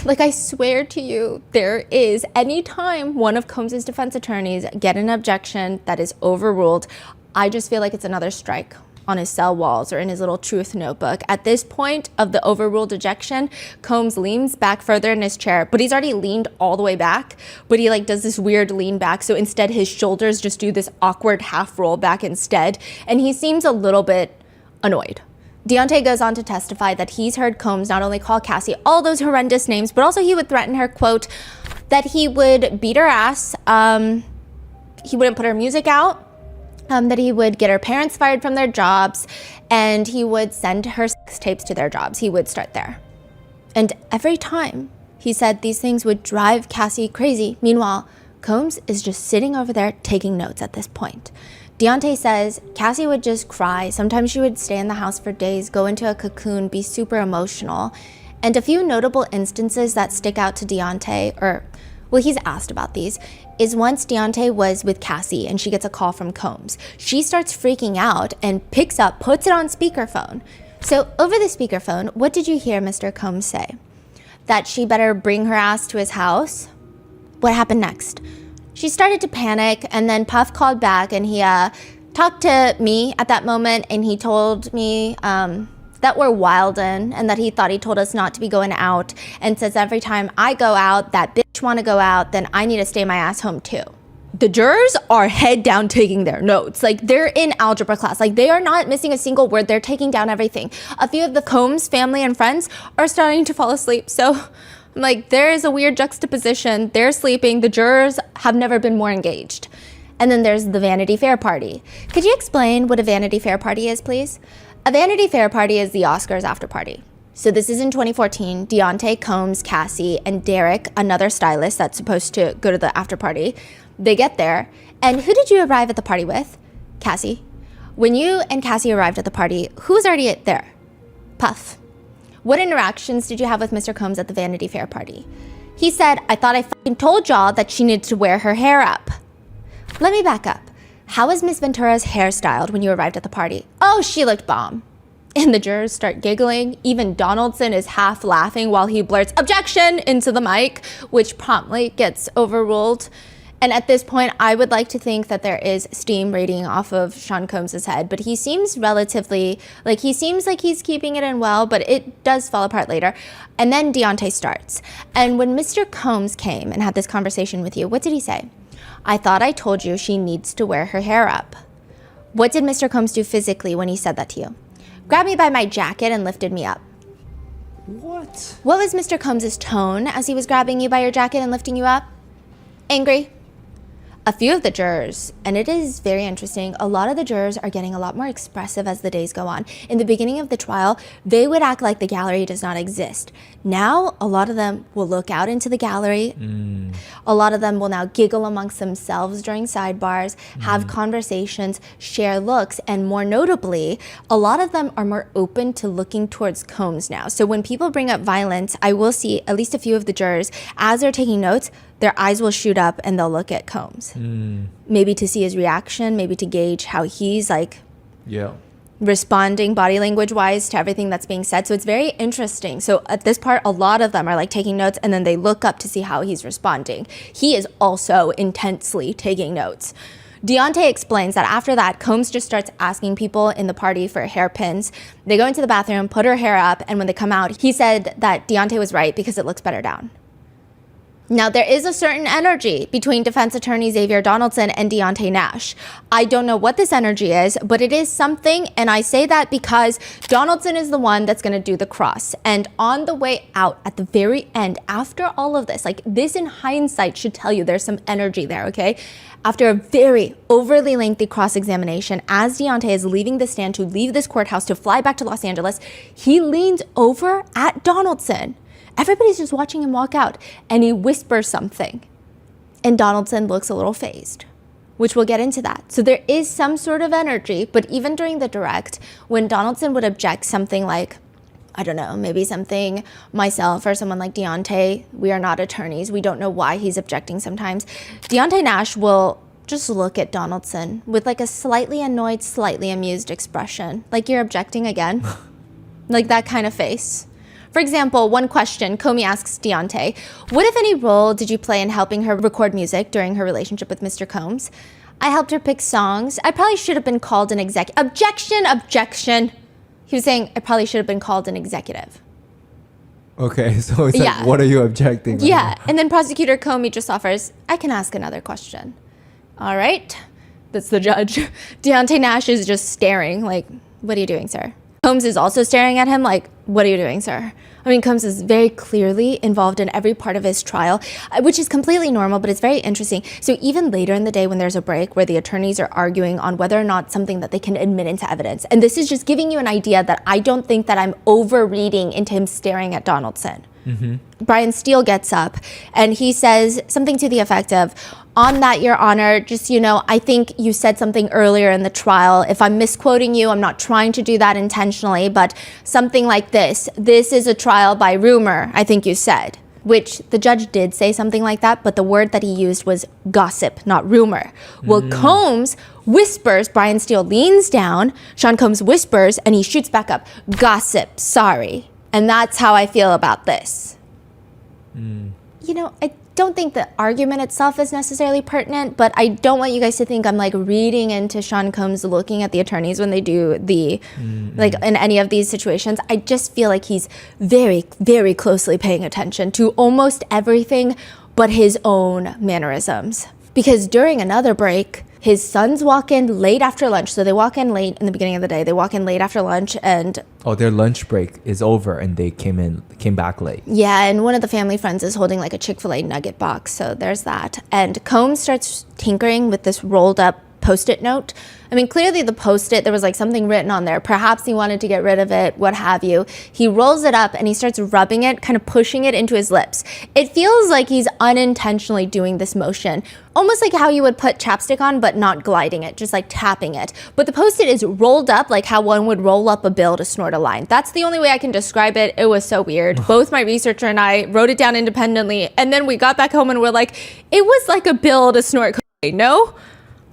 Like, I swear to you, there is, anytime one of Combs's defense attorneys get an objection that is overruled, I just feel like it's another strike on his cell walls or in his little truth notebook. At this point of the overruled objection, Combs leans back further in his chair, but he's already leaned all the way back, but he like does this weird lean back. So instead his shoulders just do this awkward half roll back instead. And he seems a little bit annoyed. Deontay goes on to testify that he's heard Combs not only call Cassie all those horrendous names, but also he would threaten her, quote, that he would beat her ass, he wouldn't put her music out, that he would get her parents fired from their jobs, and he would send her sex tapes to their jobs. He would start there. And every time he said these things would drive Cassie crazy. Meanwhile, Combs is just sitting over there taking notes at this point. Deontay says Cassie would just cry. Sometimes she would stay in the house for days, go into a cocoon, be super emotional. And a few notable instances that stick out to Deontay, he's asked about these, is once Deontay was with Cassie and she gets a call from Combs. She starts freaking out and picks up, puts it on speakerphone. So over the speakerphone, what did you hear Mr. Combs say? That she better bring her ass to his house? What happened next? She started to panic, and then Puff called back, and he talked to me at that moment, and he told me that we're wildin', and that he thought he told us not to be going out, and says every time I go out, that bitch want to go out, then I need to stay my ass home too. The jurors are head down taking their notes. Like, they're in algebra class. Like, they are not missing a single word. They're taking down everything. A few of the Combs family and friends are starting to fall asleep, so like, there is a weird juxtaposition. They're sleeping. The jurors have never been more engaged. And then there's the Vanity Fair party. Could you explain what a Vanity Fair party is, please? A Vanity Fair party is the Oscars after party. So this is in 2014. Deontay, Combs, Cassie, and Derek, another stylist that's supposed to go to the after party, they get there. And who did you arrive at the party with? Cassie. When you and Cassie arrived at the party, who was already there? Puff. What interactions did you have with Mr. Combs at the Vanity Fair party? He said, I thought I fucking told y'all that she needed to wear her hair up. Let me back up. How was Miss Ventura's hair styled when you arrived at the party? Oh, she looked bomb. And the jurors start giggling. Even Donaldson is half laughing while he blurts objection into the mic, which promptly gets overruled. And at this point, I would like to think that there is steam radiating off of Sean Combs' head, but he seems relatively, like he's keeping it in well, but it does fall apart later. And then Deontay starts. And when Mr. Combs came and had this conversation with you, what did he say? I thought I told you she needs to wear her hair up. What did Mr. Combs do physically when he said that to you? Grabbed me by my jacket and lifted me up. What? What was Mr. Combs' tone as he was grabbing you by your jacket and lifting you up? Angry. A few of the jurors, and it is very interesting, a lot of the jurors are getting a lot more expressive as the days go on. In the beginning of the trial, they would act like the gallery does not exist. Now, a lot of them will look out into the gallery. A lot of them will now giggle amongst themselves during sidebars, have conversations, share looks, and more notably, a lot of them are more open to looking towards Combs now. So when people bring up violence, I will see at least a few of the jurors, as they're taking notes, their eyes will shoot up and they'll look at Combs. Maybe to see his reaction, maybe to gauge how he's responding body language wise to everything that's being said. So it's very interesting. So at this part, a lot of them are like taking notes and then they look up to see how he's responding. He is also intensely taking notes. Deontay explains that after that, Combs just starts asking people in the party for hairpins. They go into the bathroom, put her hair up, and when they come out, he said that Deontay was right because it looks better down. Now, there is a certain energy between defense attorney Xavier Donaldson and Deontay Nash. I don't know what this energy is, but it is something, and I say that because Donaldson is the one that's going to do the cross. And on the way out, at the very end, after all of this, like this in hindsight should tell you there's some energy there, okay? After a very overly lengthy cross-examination, as Deontay is leaving the stand to leave this courthouse to fly back to Los Angeles, he leans over at Donaldson. Everybody's just watching him walk out, and he whispers something. And Donaldson looks a little phased, which we'll get into that. So there is some sort of energy, but even during the direct, when Donaldson would object something like, I don't know, maybe something myself or someone like Deontay, we are not attorneys, we don't know why he's objecting sometimes, Deontay Nash will just look at Donaldson with like a slightly annoyed, slightly amused expression, like you're objecting again, like that kind of face. For example, one question, Comey asks Deontay, what if any role did you play in helping her record music during her relationship with Mr. Combs? I helped her pick songs. I probably should have been called an executive. Objection. He was saying I probably should have been called an executive. Okay, so it's like, what are you objecting? Yeah, and then prosecutor Comey just offers, I can ask another question. All right, that's the judge. Deontay Nash is just staring like, what are you doing, sir? Combs is also staring at him like, what are you doing, sir? I mean, Combs is very clearly involved in every part of his trial, which is completely normal, but it's very interesting. So even later in the day when there's a break where the attorneys are arguing on whether or not something that they can admit into evidence, and this is just giving you an idea that I don't think that I'm over-reading into him staring at Donaldson. Brian Steele gets up and he says something to the effect of, on that, Your Honor, just, I think you said something earlier in the trial. If I'm misquoting you, I'm not trying to do that intentionally, but something like this. This is a trial by rumor, I think you said. Which the judge did say something like that, but the word that he used was gossip, not rumor. Well, Combs whispers, Brian Steele leans down, Sean Combs whispers, and he shoots back up, gossip, sorry. And that's how I feel about this. I don't think the argument itself is necessarily pertinent, but I don't want you guys to think I'm like reading into Sean Combs looking at the attorneys when they do the, like in any of these situations. I just feel like he's very, very closely paying attention to almost everything but his own mannerisms. Because during another break, his sons walk in late after lunch. So they walk in late in the beginning of the day. They walk in late after lunch and... Oh, their lunch break is over and they came back late. Yeah, and one of the family friends is holding like a Chick-fil-A nugget box. So there's that. And Combs starts tinkering with this rolled up Post-it note. I mean, clearly the Post-it, there was like something written on there. Perhaps he wanted to get rid of it, what have you. He rolls it up and he starts rubbing it, kind of pushing it into his lips. It feels like he's unintentionally doing this motion, almost like how you would put chapstick on, but not gliding it, just like tapping it. But the Post-it is rolled up like how one would roll up a bill to snort a line. That's the only way I can describe it. It was so weird. Both my researcher and I wrote it down independently, and then we got back home and we're like, it was like a bill to snort cocaine, no?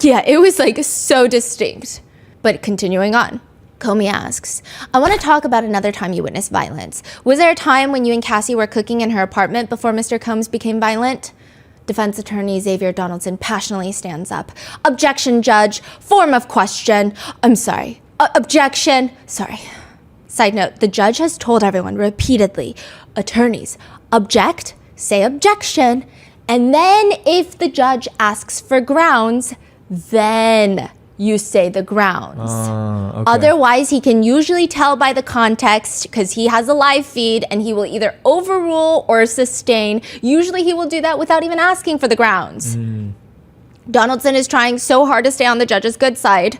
Yeah, it was like so distinct. But continuing on, Comey asks, I want to talk about another time you witnessed violence. Was there a time when you and Cassie were cooking in her apartment before Mr. Combs became violent? Defense attorney Xavier Donaldson passionately stands up. Objection, judge. Form of question. I'm sorry. Objection. Sorry. Side note, the judge has told everyone repeatedly, attorneys, object, say objection, and then if the judge asks for grounds, then you say the grounds. Okay. Otherwise, he can usually tell by the context because he has a live feed and he will either overrule or sustain. Usually he will do that without even asking for the grounds. Donaldson is trying so hard to stay on the judge's good side.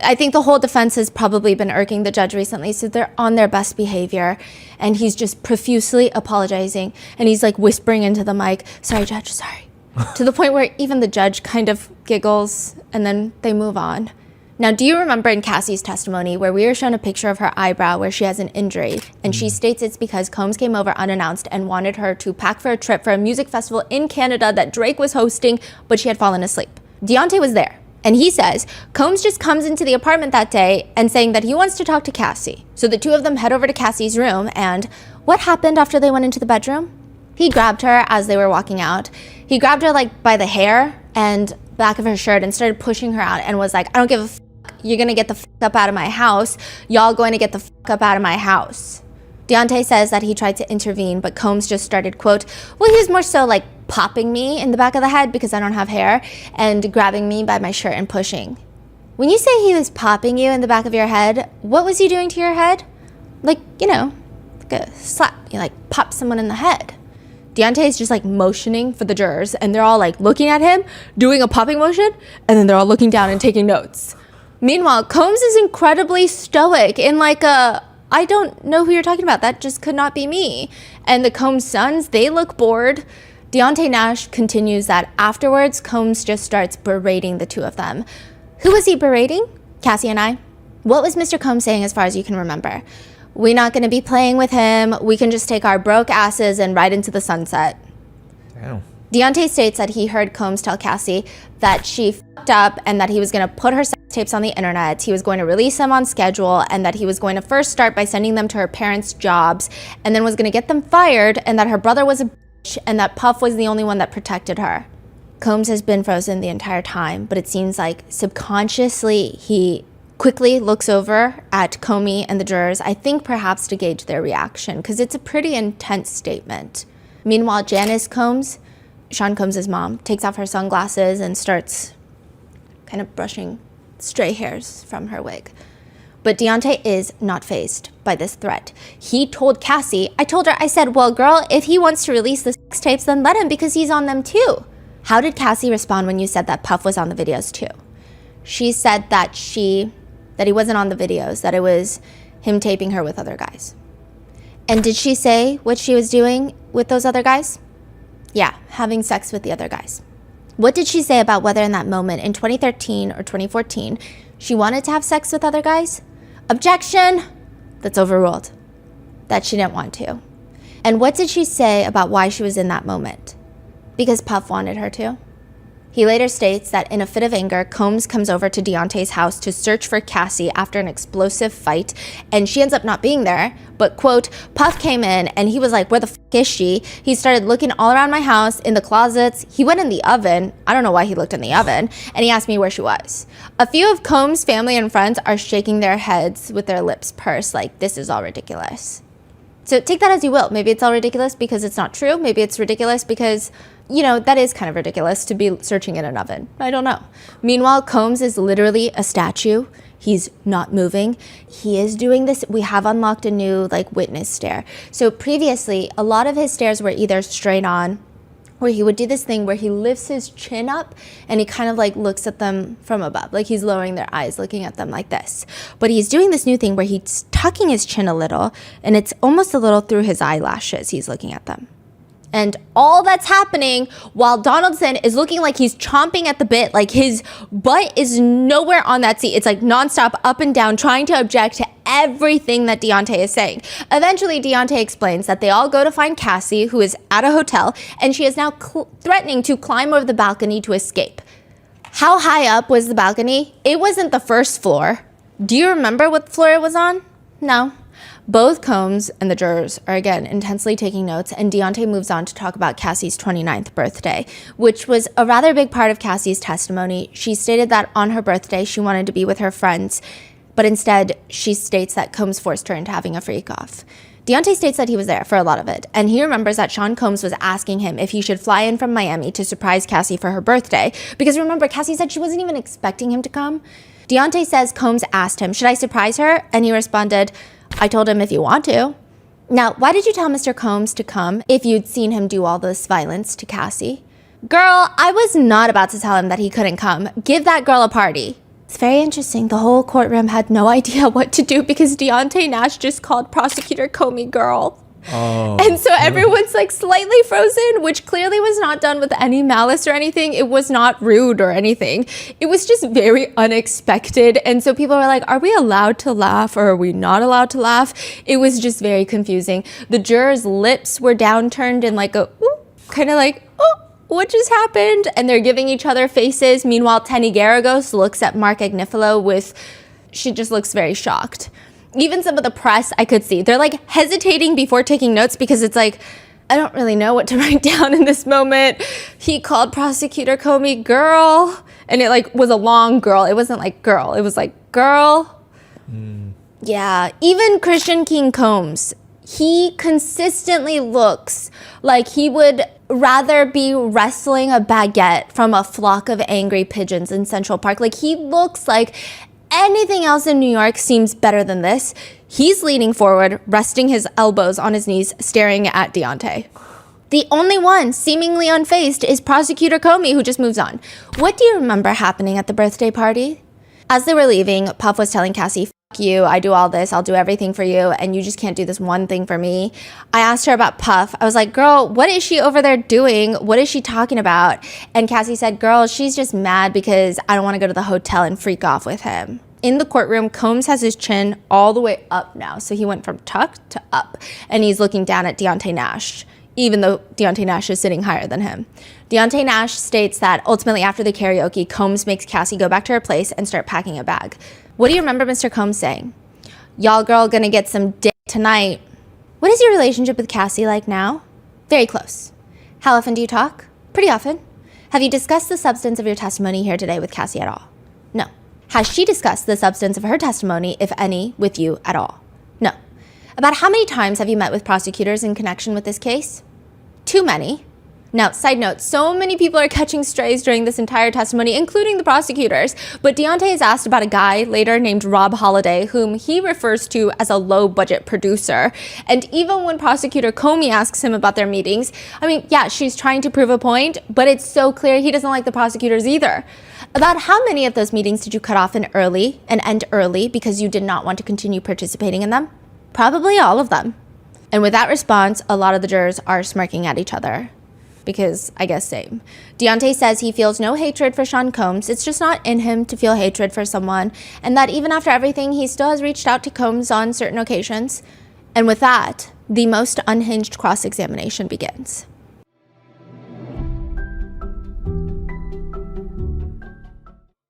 I think the whole defense has probably been irking the judge recently, so they're on their best behavior. And he's just profusely apologizing. And he's like whispering into the mic, sorry, judge, sorry. To the point where even the judge kind of giggles and then they move on. Now, do you remember in Cassie's testimony where we were shown a picture of her eyebrow where she has an injury and she states it's because Combs came over unannounced and wanted her to pack for a trip for a music festival in Canada that Drake was hosting, but she had fallen asleep. Deontay was there. And he says, Combs just comes into the apartment that day and saying that he wants to talk to Cassie. So the two of them head over to Cassie's room, and what happened after they went into the bedroom? He grabbed her as they were walking out. He grabbed her like by the hair and back of her shirt and started pushing her out and was like, I don't give a f***. You're gonna get the f*** up out of my house. Y'all going to get the f*** up out of my house. Deontay says that he tried to intervene, but Combs just started, quote, well, he was more so like popping me in the back of the head because I don't have hair and grabbing me by my shirt and pushing. When you say he was popping you in the back of your head, what was he doing to your head? Like, like a slap. You like pop someone in the head. Deontay is just like motioning for the jurors and they're all like looking at him, doing a popping motion, and then they're all looking down and taking notes. Meanwhile, Combs is incredibly stoic in like a, I don't know who you're talking about. That just could not be me. And the Combs sons, they look bored. Deontay Nash continues that afterwards, Combs just starts berating the two of them. Who was he berating? Cassie and I. What was Mr. Combs saying as far as you can remember? We're not going to be playing with him. We can just take our broke asses and ride into the sunset. Damn. Deontay states that he heard Combs tell Cassie that she fucked up and that he was going to put her tapes on the internet. He was going to release them on schedule, and that he was going to first start by sending them to her parents' jobs, and then was going to get them fired, and that her brother was a bitch, and that Puff was the only one that protected her. Combs has been frozen the entire time, but it seems like subconsciously he quickly looks over at Comey and the jurors, I think perhaps to gauge their reaction, because it's a pretty intense statement. Meanwhile, Janice Combs, Sean Combs' mom, takes off her sunglasses and starts kind of brushing stray hairs from her wig. But Deontay is not fazed by this threat. He told Cassie, I said, well, girl, if he wants to release the sex tapes, then let him, because he's on them too. How did Cassie respond when you said that Puff was on the videos too? She said that he wasn't on the videos, that it was him taping her with other guys. And did she say what she was doing with those other guys? Yeah, having sex with the other guys. What did she say about whether in that moment in 2013 or 2014 she wanted to have sex with other guys? Objection! That's overruled. That she didn't want to. And what did she say about why she was in that moment? Because Puff wanted her to. He later states that in a fit of anger, Combs comes over to Deontay's house to search for Cassie after an explosive fight, and she ends up not being there. But, quote, Puff came in and he was like, where the f*** is she? He started looking all around my house, in the closets. He went in the oven. I don't know why he looked in the oven. And he asked me where she was. A few of Combs' family and friends are shaking their heads with their lips pursed like, this is all ridiculous. So take that as you will. Maybe it's all ridiculous because it's not true. Maybe it's ridiculous because, that is kind of ridiculous to be searching in an oven. I don't know. Meanwhile, Combs is literally a statue. He's not moving. He is doing this. We have unlocked a new witness stare. So previously, a lot of his stares were either straight on, where he would do this thing where he lifts his chin up and he kind of looks at them from above, like he's lowering their eyes, looking at them like this. But he's doing this new thing where he's tucking his chin a little, and it's almost a little through his eyelashes. He's looking at them. And all that's happening while Donaldson is looking like he's chomping at the bit, like his butt is nowhere on that seat. It's nonstop up and down, trying to object to everything that Deontay is saying. Eventually, Deontay explains that they all go to find Cassie, who is at a hotel, and she is now threatening to climb over the balcony to escape. How high up was the balcony? It wasn't the first floor. Do you remember what floor it was on? No. Both Combs and the jurors are again intensely taking notes, and Deontay moves on to talk about Cassie's 29th birthday, which was a rather big part of Cassie's testimony. She stated that on her birthday she wanted to be with her friends, but instead she states that Combs forced her into having a freak off. Deontay states that he was there for a lot of it, and he remembers that Sean Combs was asking him if he should fly in from Miami to surprise Cassie for her birthday, because remember, Cassie said she wasn't even expecting him to come. Deontay says Combs asked him, should I surprise her? And he responded, I told him if you want to. Now, why did you tell Mr. Combs to come if you'd seen him do all this violence to Cassie? Girl, I was not about to tell him that he couldn't come. Give that girl a party. It's very interesting. The whole courtroom had no idea what to do because Deontay Nash just called Prosecutor Comey girl. Oh. And so everyone's slightly frozen, which clearly was not done with any malice or anything. It was not rude or anything. It was just very unexpected. And so people were like, are we allowed to laugh or are we not allowed to laugh? It was just very confusing. The jurors' lips were downturned in kind of what just happened? And they're giving each other faces. Meanwhile, Tenny Garagos looks at Mark Agnifilo she just looks very shocked. Even some of the press I could see, they're hesitating before taking notes because it's I don't really know what to write down in this moment. He called Prosecutor Comey girl, and it was a long girl. It wasn't girl. It was girl. Yeah, even Christian King Combs, he consistently looks like he would rather be wrestling a baguette from a flock of angry pigeons in Central Park. He looks like anything else in New York seems better than this. He's leaning forward, resting his elbows on his knees, staring at Deontay. The only one seemingly unfazed is Prosecutor Comey, who just moves on. What do you remember happening at the birthday party? As they were leaving, Puff was telling Cassie, F you, I do all this, I'll do everything for you, and you just can't do this one thing for me. I asked her about Puff. I was like, girl, what is she over there doing? What is she talking about? And Cassie said, girl, she's just mad because I don't want to go to the hotel and freak off with him. In the courtroom, Combs has his chin all the way up now. So he went from tucked to up, and he's looking down at Deontay Nash. even though Deontay Nash is sitting higher than him. Deontay Nash states that ultimately after the karaoke, Combs makes Cassie go back to her place and start packing a bag. What do you remember Mr. Combs saying? Y'all girl gonna get some dick tonight. What is your relationship with Cassie like now? Very close. How often do you talk? Pretty often. Have you discussed the substance of your testimony here today with Cassie at all? No. Has she discussed the substance of her testimony, if any, with you at all? No. About how many times have you met with prosecutors in connection with this case? Too many. Now, side note, so many people are catching strays during this entire testimony, including the prosecutors. But Deontay is asked about a guy later named Rob Holiday, whom he refers to as a low-budget producer. And even when prosecutor Comey asks him about their meetings, I mean, yeah, she's trying to prove a point, but it's so clear he doesn't like the prosecutors either. About how many of those meetings did you cut off and end early because you did not want to continue participating in them? Probably all of them. And with that response, a lot of the jurors are smirking at each other. Because I guess same. Deontay says he feels no hatred for Sean Combs. It's just not in him to feel hatred for someone. And that even after everything, he still has reached out to Combs on certain occasions. And with that, the most unhinged cross-examination begins.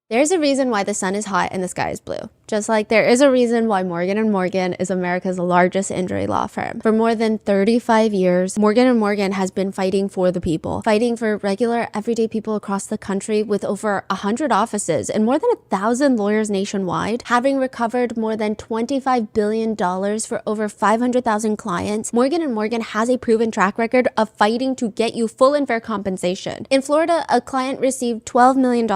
There's a reason why the sun is hot and the sky is blue. Just like there is a reason why Morgan & Morgan is America's largest injury law firm. For more than 35 years, Morgan & Morgan has been fighting for the people, fighting for regular, everyday people across the country with over 100 offices and more than 1,000 lawyers nationwide, having recovered more than $25 billion for over 500,000 clients. Morgan & Morgan has a proven track record of fighting to get you full and fair compensation. In Florida, a client received $12 million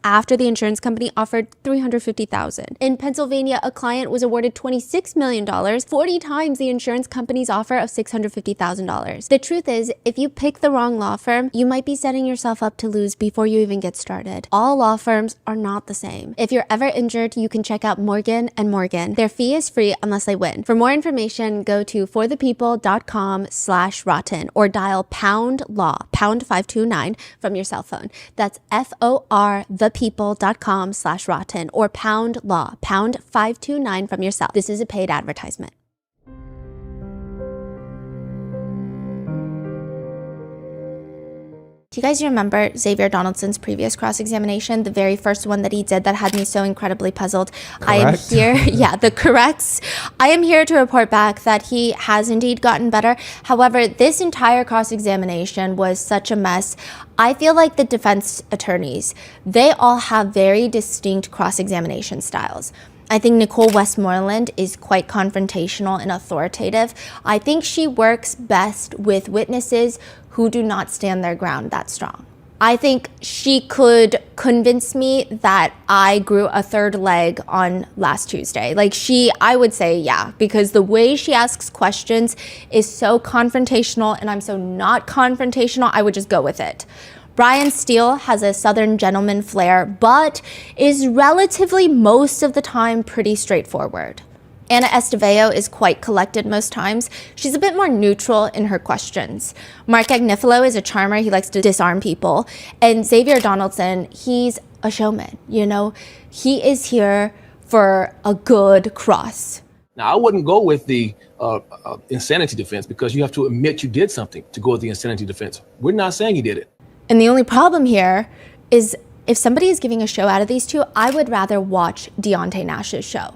after the insurance company offered $350,000. In Pennsylvania, a client was awarded $26 million, 40 times the insurance company's offer of $650,000. The truth is, if you pick the wrong law firm, you might be setting yourself up to lose before you even get started. All law firms are not the same. If you're ever injured, you can check out Morgan & Morgan. Their fee is free unless they win. For more information, go to forthepeople.com/rotten or dial pound law, pound 529 from your cell phone. That's forthepeople.com/rotten or pound law, pound 529 from your cell. This is a paid advertisement. Do you guys remember Xavier Donaldson's previous cross-examination, the very first one that he did that had me so incredibly puzzled? Correct. I am here, the corrects. I am here to report back that he has indeed gotten better. However, this entire cross-examination was such a mess. I feel like the defense attorneys, they all have very distinct cross-examination styles. I think Nicole Westmoreland is quite confrontational and authoritative. I think she works best with witnesses who do not stand their ground that strong. I think she could convince me that I grew a third leg on last Tuesday. I would say, yeah, because the way she asks questions is so confrontational and I'm so not confrontational, I would just go with it. Brian Steele has a Southern gentleman flair, but is relatively most of the time pretty straightforward. Anna Estevao is quite collected most times. She's a bit more neutral in her questions. Mark Agnifilo is a charmer. He likes to disarm people. And Xavier Donaldson, he's a showman, He is here for a good cross. Now, I wouldn't go with the insanity defense because you have to admit you did something to go with the insanity defense. We're not saying you did it. And the only problem here is if somebody is giving a show out of these two, I would rather watch Deontay Nash's show.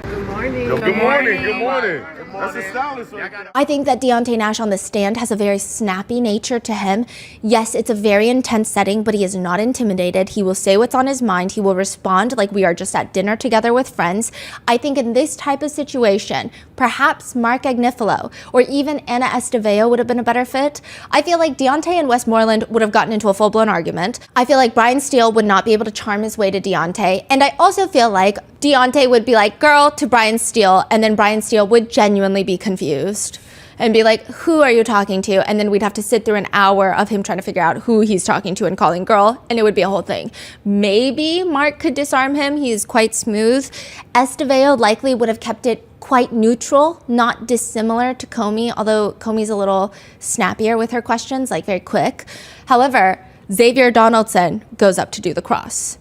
Good morning. Good morning. That's a stylist right there. I think that Deontay Nash on the stand has a very snappy nature to him. Yes, it's a very intense setting, but he is not intimidated. He will say what's on his mind. He will respond like we are just at dinner together with friends. I think in this type of situation, perhaps Mark Agnifilo or even Anna Estevao would have been a better fit. I feel like Deontay and Westmoreland would have gotten into a full-blown argument. I feel like Brian Steele would not be able to charm his way to Deontay. And I also feel like Deontay would be like, girl, to Brian Steele, and then Brian Steele would genuinely be confused and be like, who are you talking to? And then we'd have to sit through an hour of him trying to figure out who he's talking to and calling girl, and it would be a whole thing. Maybe Mark could disarm him. He's quite smooth. Estevao likely would have kept it quite neutral, not dissimilar to Comey, although Comey's a little snappier with her questions, very quick. However, Xavier Donaldson goes up to do the cross.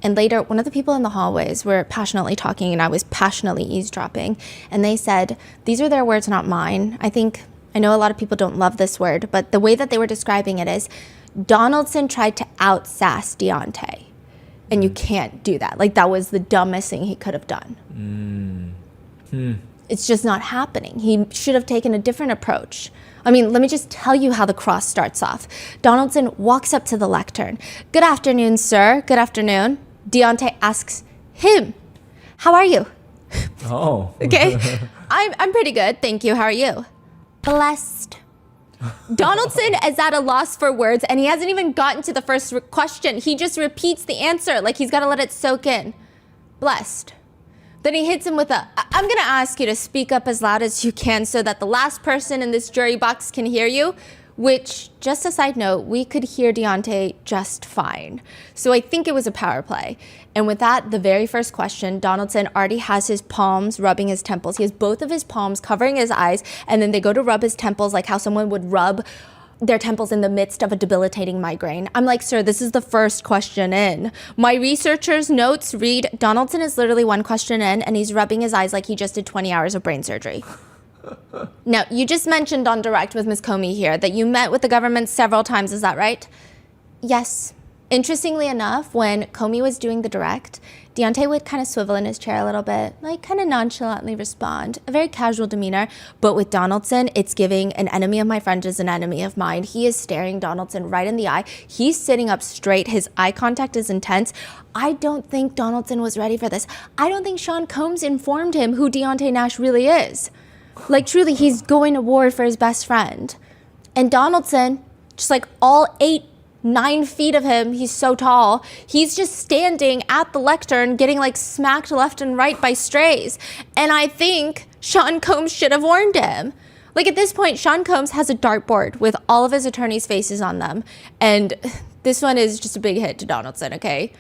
And later, one of the people in the hallways were passionately talking and I was passionately eavesdropping. And they said, these are their words, not mine. I think I know a lot of people don't love this word, but the way that they were describing it is Donaldson tried to out-sass Deontay. And you can't do that. Like, that was the dumbest thing he could have done. It's just not happening. He should have taken a different approach. I mean, let me just tell you how the cross starts off. Donaldson walks up to the lectern. Good afternoon, sir. Good afternoon. Deontay asks him, how are you? Oh. Okay. I'm pretty good. Thank you. How are you? Blessed. Donaldson is at a loss for words, and he hasn't even gotten to the first question. He just repeats the answer like he's got to let it soak in. Blessed. Then he hits him with I'm going to ask you to speak up as loud as you can so that the last person in this jury box can hear you, which, just a side note, we could hear Deontay just fine. So I think it was a power play. And with that, the very first question, Donaldson already has his palms rubbing his temples. He has both of his palms covering his eyes, and then they go to rub his temples like how someone would rub their temples in the midst of a debilitating migraine. I'm like, sir, this is the first question in. My researcher's notes read, Donaldson is literally one question in, and he's rubbing his eyes like he just did 20 hours of brain surgery. Now, you just mentioned on Direct with Ms. Comey here that you met with the government several times, is that right? Yes. Interestingly enough, when Comey was doing the Direct, Deontay would kind of swivel in his chair a little bit, like kind of nonchalantly respond, a very casual demeanor. But with Donaldson, it's giving an enemy of my friend is an enemy of mine. He is staring Donaldson right in the eye. He's sitting up straight. His eye contact is intense. I don't think Donaldson was ready for this. I don't think Sean Combs informed him who Deontay Nash really is. Like, truly, he's going to war for his best friend. And Donaldson, just like all 9 feet of him, he's so tall, he's just standing at the lectern getting like smacked left and right by strays. And I think Sean Combs should have warned him. Like, at this point, Sean Combs has a dartboard with all of his attorneys' faces on them. And this one is just a big hit to Donaldson, okay?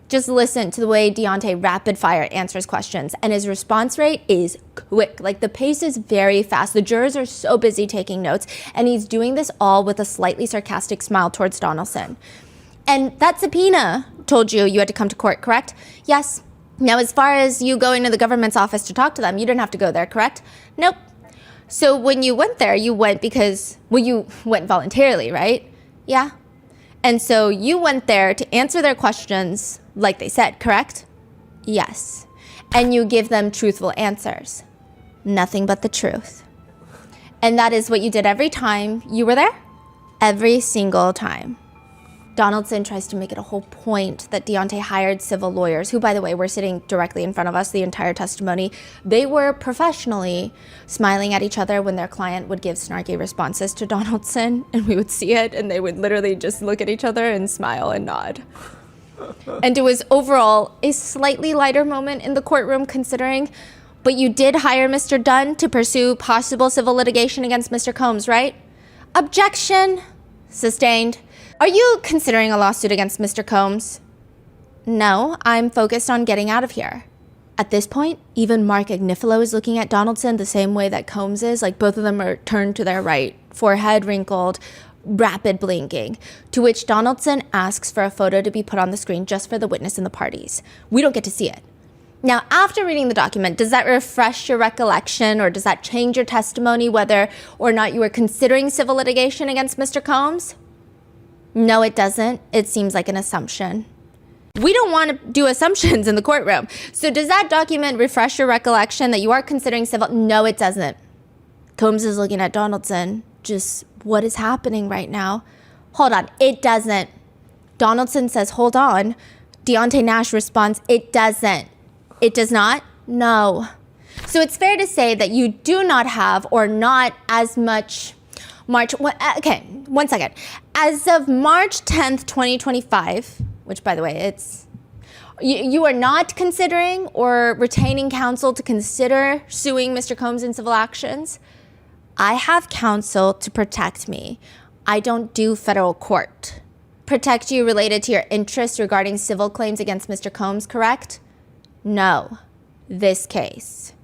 Just listen to the way Deontay rapid fire answers questions, and his response rate is quick. Like, the pace is very fast. The jurors are so busy taking notes, and he's doing this all with a slightly sarcastic smile towards Donaldson. And that subpoena told you you had to come to court, correct? Yes. Now, as far as you going to the government's office to talk to them, you didn't have to go there, correct? Nope. So when you went there, you went because, well, you went voluntarily, right? Yeah. And so you went there to answer their questions like they said, correct? Yes. And you give them truthful answers. Nothing but the truth. And that is what you did every time you were there? Every single time. Donaldson tries to make it a whole point that Deontay hired civil lawyers, who, by the way, were sitting directly in front of us the entire testimony. They were professionally smiling at each other when their client would give snarky responses to Donaldson, and we would see it, and they would literally just look at each other and smile and nod. And it was overall a slightly lighter moment in the courtroom considering, but you did hire Mr. Dunn to pursue possible civil litigation against Mr. Combs, right? Objection. Sustained. Are you considering a lawsuit against Mr. Combs? No, I'm focused on getting out of here. At this point, even Mark Agnifilo is looking at Donaldson the same way that Combs is, like both of them are turned to their right, forehead wrinkled, rapid blinking, to which Donaldson asks for a photo to be put on the screen just for the witness and the parties. We don't get to see it. Now, after reading the document, does that refresh your recollection or does that change your testimony whether or not you were considering civil litigation against Mr. Combs? No, it doesn't. It seems like an assumption. We don't want to do assumptions in the courtroom. So does that document refresh your recollection that you are considering civil? No, it doesn't. Combs is looking at Donaldson. Just what is happening right now? Hold on. It doesn't. Donaldson says, hold on. Deontay Nash responds, it doesn't. It does not? No. So it's fair to say that you do not have or not as much okay, one second. As of March 10th, 2025, which by the way, it's, you are not considering or retaining counsel to consider suing Mr. Combs in civil actions. I have counsel to protect me. I don't do federal court. Protect you related to your interests regarding civil claims against Mr. Combs, correct? No. This case.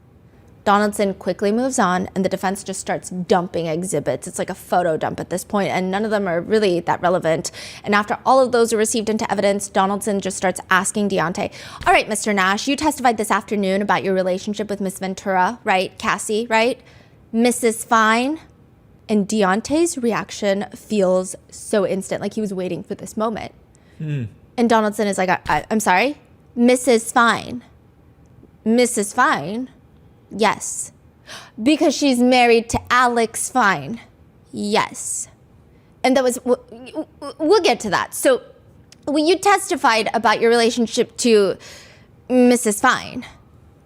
Donaldson quickly moves on, and the defense just starts dumping exhibits. It's like a photo dump at this point, and none of them are really that relevant. And after all of those are received into evidence, Donaldson just starts asking Deontay, all right, Mr. Nash, you testified this afternoon about your relationship with Miss Ventura, right? Cassie, right? Mrs. Fine? And Deontay's reaction feels so instant, like he was waiting for this moment. And Donaldson is like, I'm sorry? Mrs. Fine. Mrs. Fine? Yes. Because she's married to Alex Fine. Yes. And that was, we'll get to that. So you testified about your relationship to Mrs. Fine.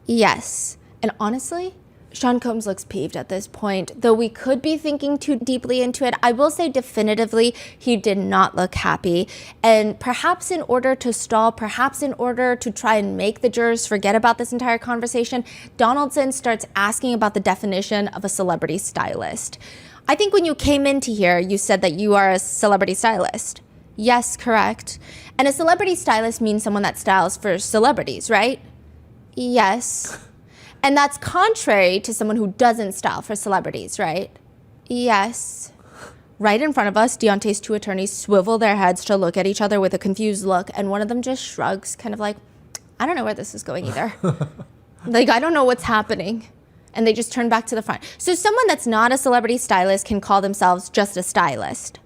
Yes. And honestly, Sean Combs looks peeved at this point. Though we could be thinking too deeply into it, I will say definitively he did not look happy. And perhaps in order to stall, perhaps in order to try and make the jurors forget about this entire conversation, Donaldson starts asking about the definition of a celebrity stylist. I think when you came into here, you said that you are a celebrity stylist. Yes, correct. And a celebrity stylist means someone that styles for celebrities, right? Yes. And that's contrary to someone who doesn't style for celebrities, right? Yes. Right in front of us, Deontay's two attorneys swivel their heads to look at each other with a confused look, and one of them just shrugs, kind of like, I don't know where this is going either. Like, I don't know what's happening. And they just turn back to the front. So someone that's not a celebrity stylist can call themselves just a stylist.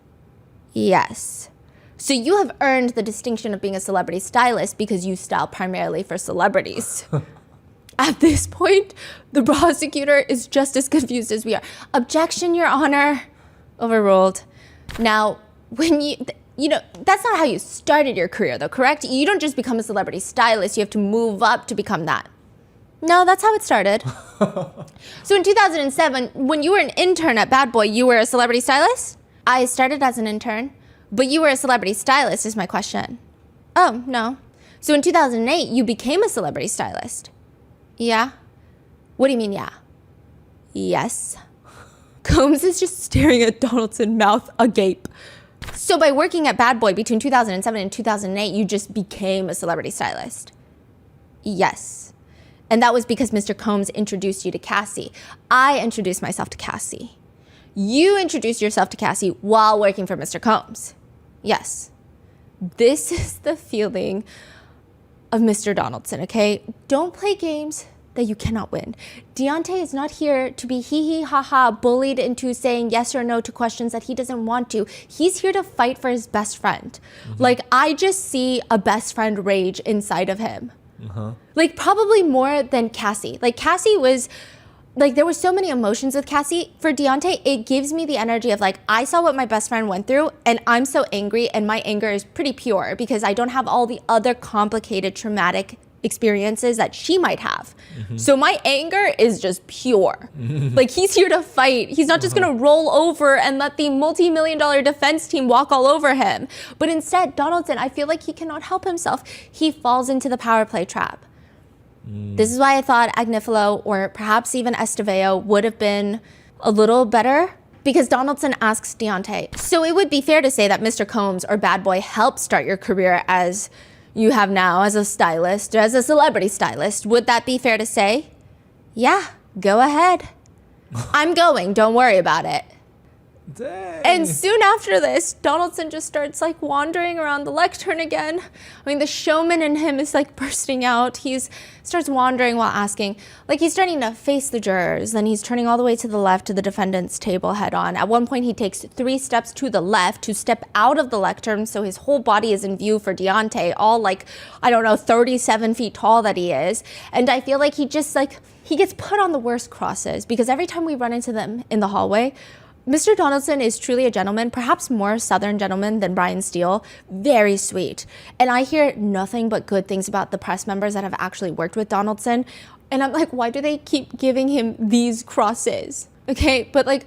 Yes. So you have earned the distinction of being a celebrity stylist because you style primarily for celebrities. At this point, the prosecutor is just as confused as we are. Objection, Your Honor. Overruled. Now, when you know, that's not how you started your career, though, correct? You don't just become a celebrity stylist. You have to move up to become that. No, that's how it started. So in 2007, when you were an intern at Bad Boy, you were a celebrity stylist? I started as an intern, but you were a celebrity stylist is my question. Oh, no. So in 2008, you became a celebrity stylist? Yeah. What do you mean, yeah? Yes. Combs is just staring at Donaldson, mouth agape. So by working at Bad Boy between 2007 and 2008, you just became a celebrity stylist? Yes. And that was because Mr. Combs introduced you to Cassie. I introduced myself to Cassie. You introduced yourself to Cassie while working for Mr. Combs. Yes. This is the feeling of Mr. Donaldson, okay? Don't play games that you cannot win. Deontay is not here to be hee-hee-ha-ha bullied into saying yes or no to questions that he doesn't want to. He's here to fight for his best friend. Like, I just see a best friend rage inside of him. Like, probably more than Cassie. Like, Cassie was, like, there were so many emotions with Cassie. For Deontay, it gives me the energy of, like, I saw what my best friend went through, and I'm so angry, and my anger is pretty pure because I don't have all the other complicated, traumatic experiences that she might have. So my anger is just pure. Like, he's here to fight. He's not just gonna roll over and let the multi-million-dollar defense team walk all over him. But instead, Donaldson, I feel like he cannot help himself. He falls into the power play trap. This is why I thought Agnifilo or perhaps even Estevao would have been a little better, because Donaldson asks Deontay, so it would be fair to say that Mr. Combs or Bad Boy helped start your career as you have now as a stylist, or as a celebrity stylist. Would that be fair to say? Yeah, go ahead. I'm going, don't worry about it. Dang. And soon after this, Donaldson just starts like wandering around the lectern again. I mean, the showman in him is like bursting out. Starts wandering while asking. Like, he's starting to face the jurors. Then he's turning all the way to the left to the defendant's table head on. At one point, he takes 3 steps to the left to step out of the lectern so his whole body is in view for Deontay, all like, I don't know, 37 feet tall that he is. And I feel like he just like, he gets put on the worst crosses because every time we run into them in the hallway, Mr. Donaldson is truly a gentleman, perhaps more Southern gentleman than Brian Steele. Very sweet. And I hear nothing but good things about the press members that have actually worked with Donaldson. And I'm like, why do they keep giving him these crosses? Okay, but like,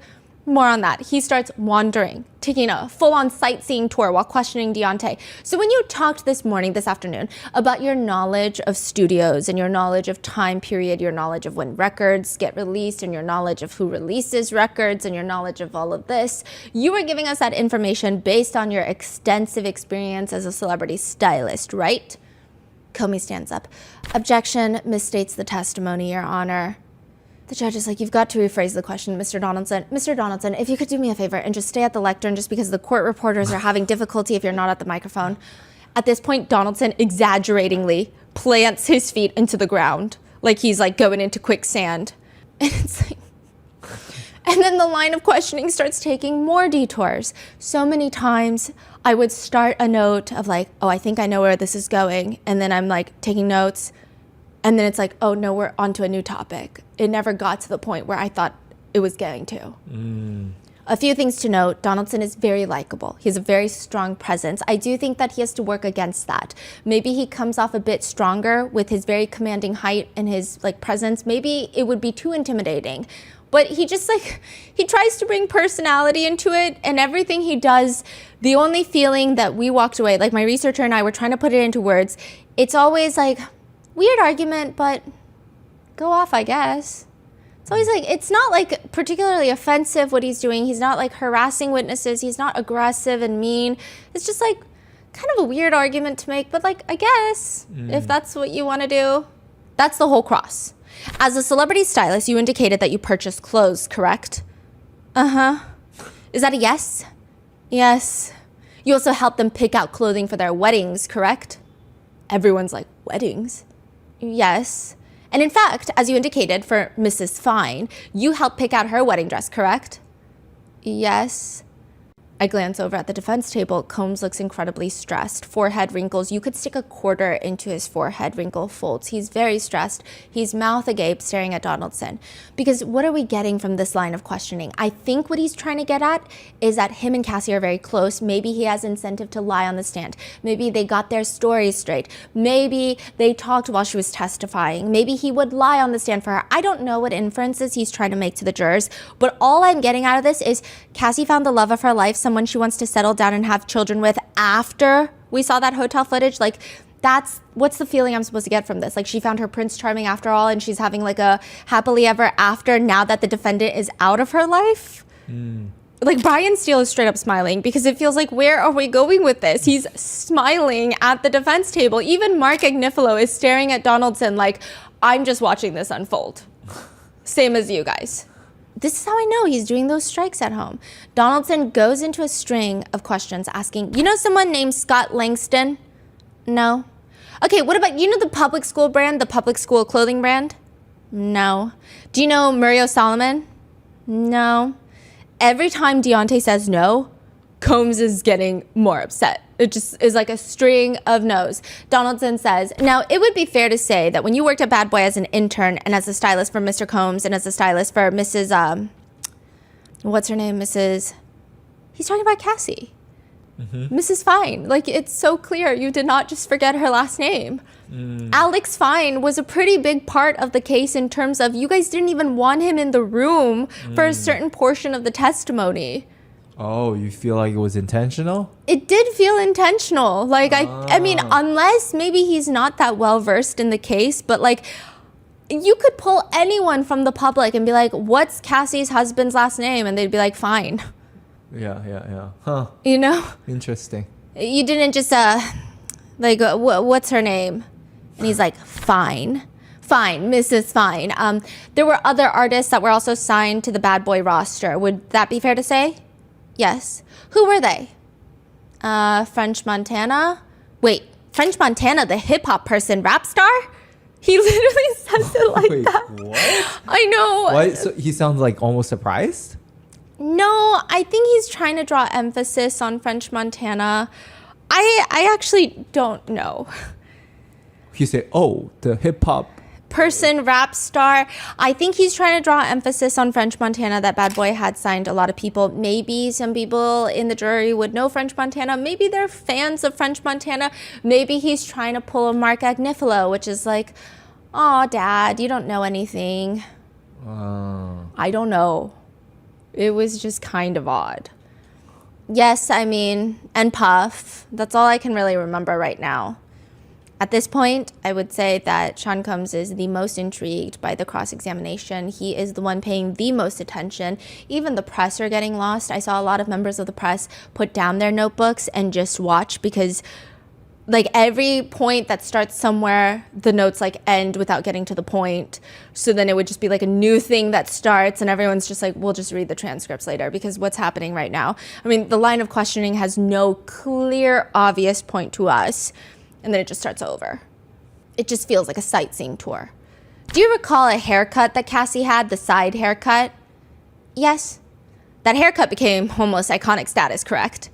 more on that. He starts wandering, taking a full-on sightseeing tour while questioning Deontay. So when you talked this afternoon, about your knowledge of studios and your knowledge of time period, your knowledge of when records get released and your knowledge of who releases records and your knowledge of all of this, you were giving us that information based on your extensive experience as a celebrity stylist, right? Comey stands up. Objection, misstates the testimony, Your Honor. The judge is like, you've got to rephrase the question, Mr. Donaldson. Mr. Donaldson, if you could do me a favor and just stay at the lectern just because the court reporters are having difficulty if you're not at the microphone. At this point, Donaldson exaggeratingly plants his feet into the ground like he's like going into quicksand. And it's like, And then the line of questioning starts taking more detours. So many times I would start a note of like, oh, I think I know where this is going. And then I'm like taking notes. And then it's like, oh no, we're onto a new topic. It never got to the point where I thought it was getting to. A few things to note. Donaldson is very likable. He has a very strong presence. I do think that he has to work against that. Maybe he comes off a bit stronger with his very commanding height and his like presence. Maybe it would be too intimidating. But he just like, he tries to bring personality into it, and everything he does, the only feeling that we walked away, like my researcher and I were trying to put it into words, it's always like, weird argument, but go off, I guess. It's always like, it's not like particularly offensive what he's doing. He's not like harassing witnesses. He's not aggressive and mean. It's just like kind of a weird argument to make, but like, I guess if that's what you want to do, that's the whole cross. As a celebrity stylist, you indicated that you purchased clothes, correct? Uh-huh. Is that a yes? Yes. You also helped them pick out clothing for their weddings, correct? Everyone's like, weddings? Yes. And in fact, as you indicated for Mrs. Fine, you helped pick out her wedding dress, correct? Yes. I glance over at the defense table. Combs looks incredibly stressed. Forehead wrinkles. You could stick a quarter into his forehead wrinkle folds. He's very stressed. He's mouth agape staring at Donaldson. Because what are we getting from this line of questioning? I think what he's trying to get at is that him and Cassie are very close. Maybe he has incentive to lie on the stand. Maybe they got their stories straight. Maybe they talked while she was testifying. Maybe he would lie on the stand for her. I don't know what inferences he's trying to make to the jurors, but all I'm getting out of this is Cassie found the love of her life, someone she wants to settle down and have children with after we saw that hotel footage. Like, what's the feeling I'm supposed to get from this? Like, she found her Prince Charming after all, and she's having like a happily ever after now that the defendant is out of her life. Like, Brian Steele is straight up smiling because it feels like, where are we going with this? He's smiling at the defense table. Even Mark Agnifilo is staring at Donaldson like, I'm just watching this unfold. Same as you guys. This is how I know he's doing those strikes at home. Donaldson goes into a string of questions asking, you know someone named Scott Langston? No. Okay, what about, you know the public school brand, the public school clothing brand? No. Do you know Muriel Solomon? No. Every time Deontay says no, Combs is getting more upset. It just is like a string of no's. Donaldson says, now it would be fair to say that when you worked at Bad Boy as an intern and as a stylist for Mr. Combs and as a stylist for Mrs. What's her name? He's talking about Cassie. Mrs. Fine. Like, it's so clear you did not just forget her last name. Alex Fine was a pretty big part of the case in terms of you guys didn't even want him in the room for a certain portion of the testimony. Oh, you feel like it was intentional? It did feel intentional. Like, I mean, unless maybe he's not that well versed in the case, but like, you could pull anyone from the public and be like, what's Cassie's husband's last name? And they'd be like, Fine. Yeah. Huh. You know? Interesting. You didn't just, like, what's her name? And he's like, Fine, Mrs. Fine. There were other artists that were also signed to the Bad Boy roster. Would that be fair to say? Yes. Who were they? French Montana? Wait, French Montana, the hip-hop person, rap star? He literally says it like Wait, that. What? I know. What? So he sounds like almost surprised? No, I think he's trying to draw emphasis on French Montana. I actually don't know. He said, oh, the hip-hop person, rap star. I think he's trying to draw emphasis on French Montana, that Bad Boy had signed a lot of people. Maybe some people in the jury would know French Montana. Maybe they're fans of French Montana. Maybe he's trying to pull a Mark Agnifilo, which is like, oh, Dad, you don't know anything. I don't know. It was just kind of odd. Yes, I mean, and Puff. That's all I can really remember right now. At this point, I would say that Sean Combs is the most intrigued by the cross-examination. He is the one paying the most attention. Even the press are getting lost. I saw a lot of members of the press put down their notebooks and just watch because, like, every point that starts somewhere, the notes, like, end without getting to the point. So then it would just be, like, a new thing that starts and everyone's just like, we'll just read the transcripts later because what's happening right now? I mean, the line of questioning has no clear, obvious point to us. And then it just starts over. It just feels like a sightseeing tour. Do you recall a haircut that Cassie had, the side haircut? Yes. That haircut became almost iconic status, correct?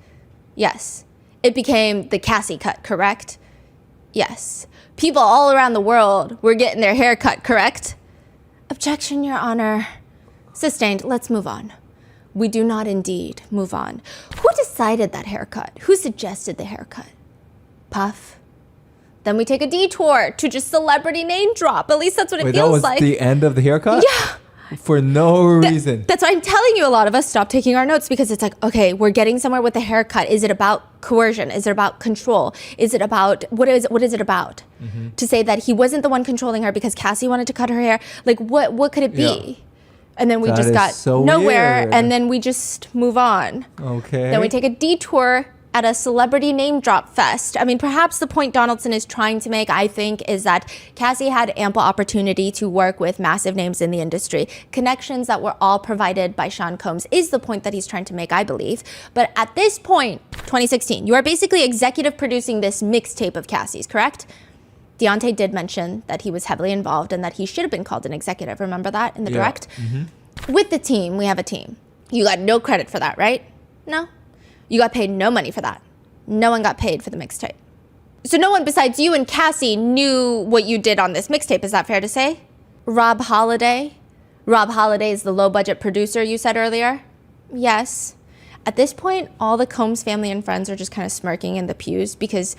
Yes. It became the Cassie cut, correct? Yes. People all around the world were getting their hair cut, correct? Objection, Your Honor. Sustained. Let's move on. We do not indeed move on. Who decided that haircut? Who suggested the haircut? Puff. Then we take a detour to just celebrity name drop. At least that's what it Wait, feels that was like. the end of the haircut? Yeah. For no reason. That's why I'm telling you, a lot of us stop taking our notes because it's like, okay, we're getting somewhere with the haircut. Is it about coercion? Is it about control? Is it about, what is it about? To say that he wasn't the one controlling her because Cassie wanted to cut her hair. Like, what could it be? Yeah. And then we That just is got so nowhere, weird. and then we just move on. Okay. Then we take a detour at a celebrity name drop fest. I mean, perhaps the point Donaldson is trying to make, I think, is that Cassie had ample opportunity to work with massive names in the industry. Connections that were all provided by Sean Combs is the point that he's trying to make, I believe. But at this point, 2016, you are basically executive producing this mixtape of Cassie's, correct? Deontay did mention that he was heavily involved and that he should have been called an executive. Remember that in the direct? With the team, we have a team. You got no credit for that, right? No. You got paid no money for that. No one got paid for the mixtape. So no one besides you and Cassie knew what you did on this mixtape. Is that fair to say? Rob Holiday? Rob Holiday is the low-budget producer you said earlier? Yes. At this point, all the Combs family and friends are just kind of smirking in the pews because,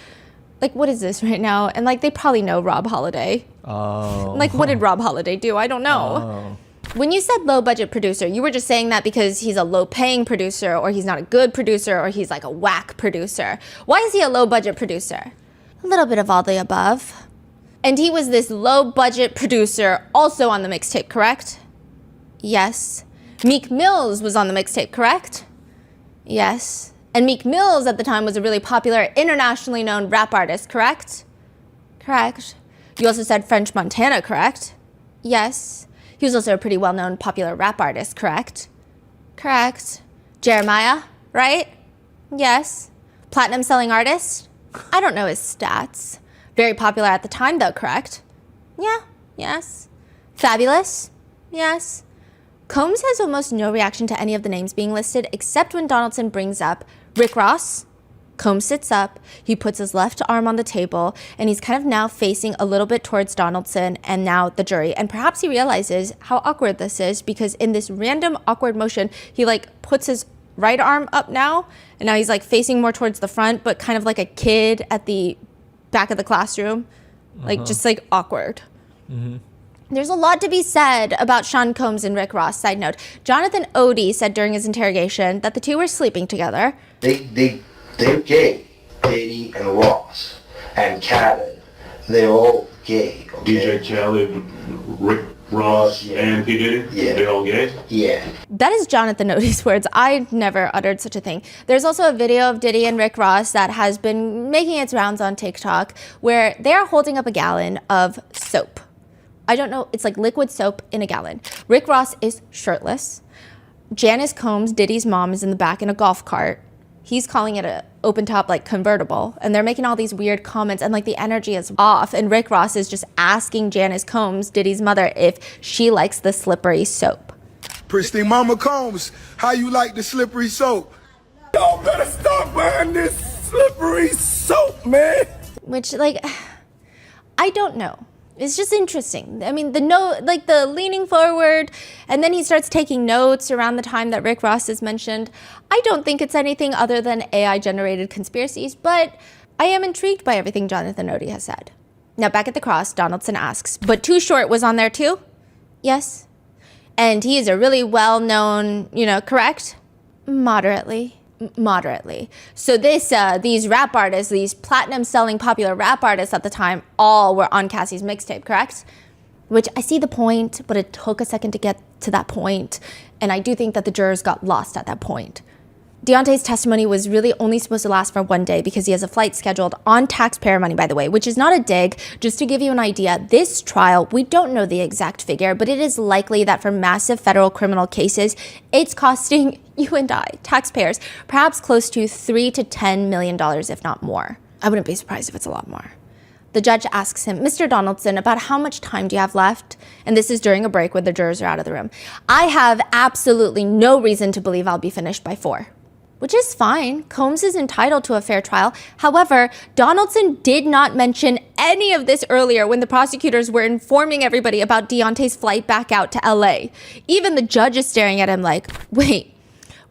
like, what is this right now? And, like, they probably know Rob Holiday. Oh. Like, what did Rob Holiday do? I don't know. Oh. When you said low-budget producer, you were just saying that because he's a low-paying producer, or he's not a good producer, or he's like a whack producer. Why is he a low-budget producer? A little bit of all the above. And he was this low-budget producer also on the mixtape, correct? Yes. Meek Mills was on the mixtape, correct? Yes. And Meek Mills at the time was a really popular, internationally known rap artist, correct? Correct. You also said French Montana, correct? Yes. He was also a pretty well-known popular rap artist, correct? Correct. Jeremiah, right? Yes. Platinum-selling artist? I don't know his stats. Very popular at the time, though, correct? Yeah, yes. Fabulous? Yes. Combs has almost no reaction to any of the names being listed, except when Donaldson brings up Rick Ross. Combs sits up, he puts his left arm on the table, and he's kind of now facing a little bit towards Donaldson and now the jury. And perhaps he realizes how awkward this is because in this random awkward motion, he like puts his right arm up now, and now he's like facing more towards the front, but kind of like a kid at the back of the classroom, like just like awkward. There's a lot to be said about Sean Combs and Rick Ross. Side note, Jonathan Odie said during his interrogation that the two were sleeping together. They're gay. Diddy and Ross and Khaled. They're all gay. Okay? DJ Khaled, Rick Ross, and P. Diddy? Yeah. They're all gay? Yeah. That is Jonathan Odie's words. I never uttered such a thing. There's also a video of Diddy and Rick Ross that has been making its rounds on TikTok where they are holding up a gallon of soap. I don't know, it's like liquid soap in a gallon. Rick Ross is shirtless. Janice Combs, Diddy's mom, is in the back in a golf cart. He's calling it a open top like convertible, and they're making all these weird comments, and like the energy is off, and Rick Ross is just asking Janice Combs, Diddy's mother, if she likes the slippery soap. Pristine Mama Combs, how you like the slippery soap? Y'all better stop buying this slippery soap, man. Which, like, I don't know. It's just interesting. I mean, the note, like the leaning forward, and then he starts taking notes around the time that Rick Ross is mentioned. I don't think it's anything other than AI-generated conspiracies, but I am intrigued by everything Jonathan Odie has said. Now, back at the cross, Donaldson asks, but Too Short was on there too? Yes. And he is a really well-known, correct? Moderately. So these rap artists, these platinum-selling popular rap artists at the time, all were on Cassie's mixtape, correct? Which I see the point, but it took a second to get to that point, and I do think that the jurors got lost at that point. Deontay's testimony was really only supposed to last for 1 day because he has a flight scheduled on taxpayer money, by the way, which is not a dig. Just to give you an idea, this trial, we don't know the exact figure, but it is likely that for massive federal criminal cases, it's costing you and I, taxpayers, perhaps close to $3 to $10 million, if not more. I wouldn't be surprised if it's a lot more. The judge asks him, Mr. Donaldson, about how much time do you have left? And this is during a break where the jurors are out of the room. I have absolutely no reason to believe I'll be finished by 4. Which is fine. Combs is entitled to a fair trial. However, Donaldson did not mention any of this earlier when the prosecutors were informing everybody about Deontay's flight back out to LA. Even the judge is staring at him like, wait,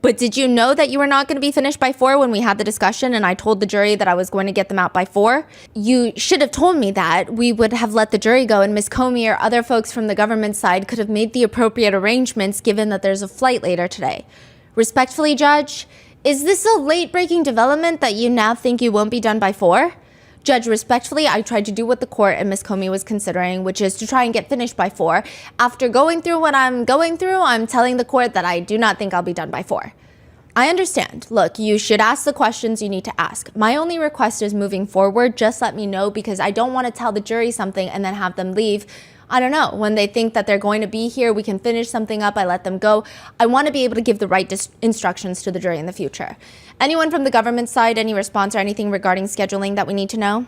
but did you know that you were not going to be finished by 4 when we had the discussion and I told the jury that I was going to get them out by 4? You should have told me that. We would have let the jury go and Ms. Comey or other folks from the government side could have made the appropriate arrangements given that there's a flight later today. Respectfully, Judge, is this a late-breaking development that you now think you won't be done by 4? Judge, respectfully, I tried to do what the court and Ms. Comey was considering, which is to try and get finished by 4. After going through what I'm going through, I'm telling the court that I do not think I'll be done by 4. I understand. Look, you should ask the questions you need to ask. My only request is moving forward, just let me know because I don't want to tell the jury something and then have them leave. I don't know. When they think that they're going to be here, we can finish something up, I let them go. I want to be able to give the right instructions to the jury in the future. Anyone from the government side, any response or anything regarding scheduling that we need to know?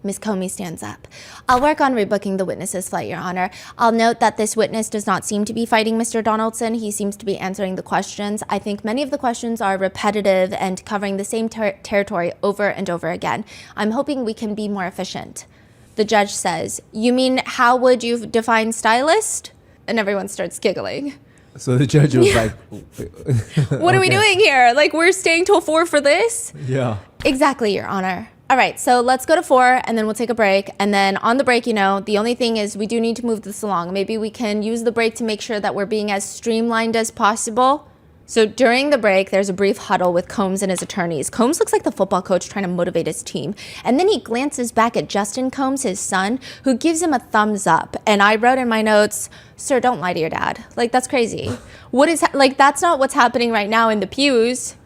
Ms. Comey stands up. I'll work on rebooking the witness's flight, Your Honor. I'll note that this witness does not seem to be fighting Mr. Donaldson. He seems to be answering the questions. I think many of the questions are repetitive and covering the same territory over and over again. I'm hoping we can be more efficient. The judge says, you mean how would you define stylist? And everyone starts giggling. So the judge was like, what are we doing here? Like, we're staying till 4 for this? Yeah. Exactly, Your Honor. All right, so let's go to 4 and then we'll take a break. And then on the break, the only thing is we do need to move this along. Maybe we can use the break to make sure that we're being as streamlined as possible. So during the break, there's a brief huddle with Combs and his attorneys. Combs looks like the football coach trying to motivate his team. And then he glances back at Justin Combs, his son, who gives him a thumbs up. And I wrote in my notes, sir, don't lie to your dad. Like, that's crazy. That's not what's happening right now in the pews.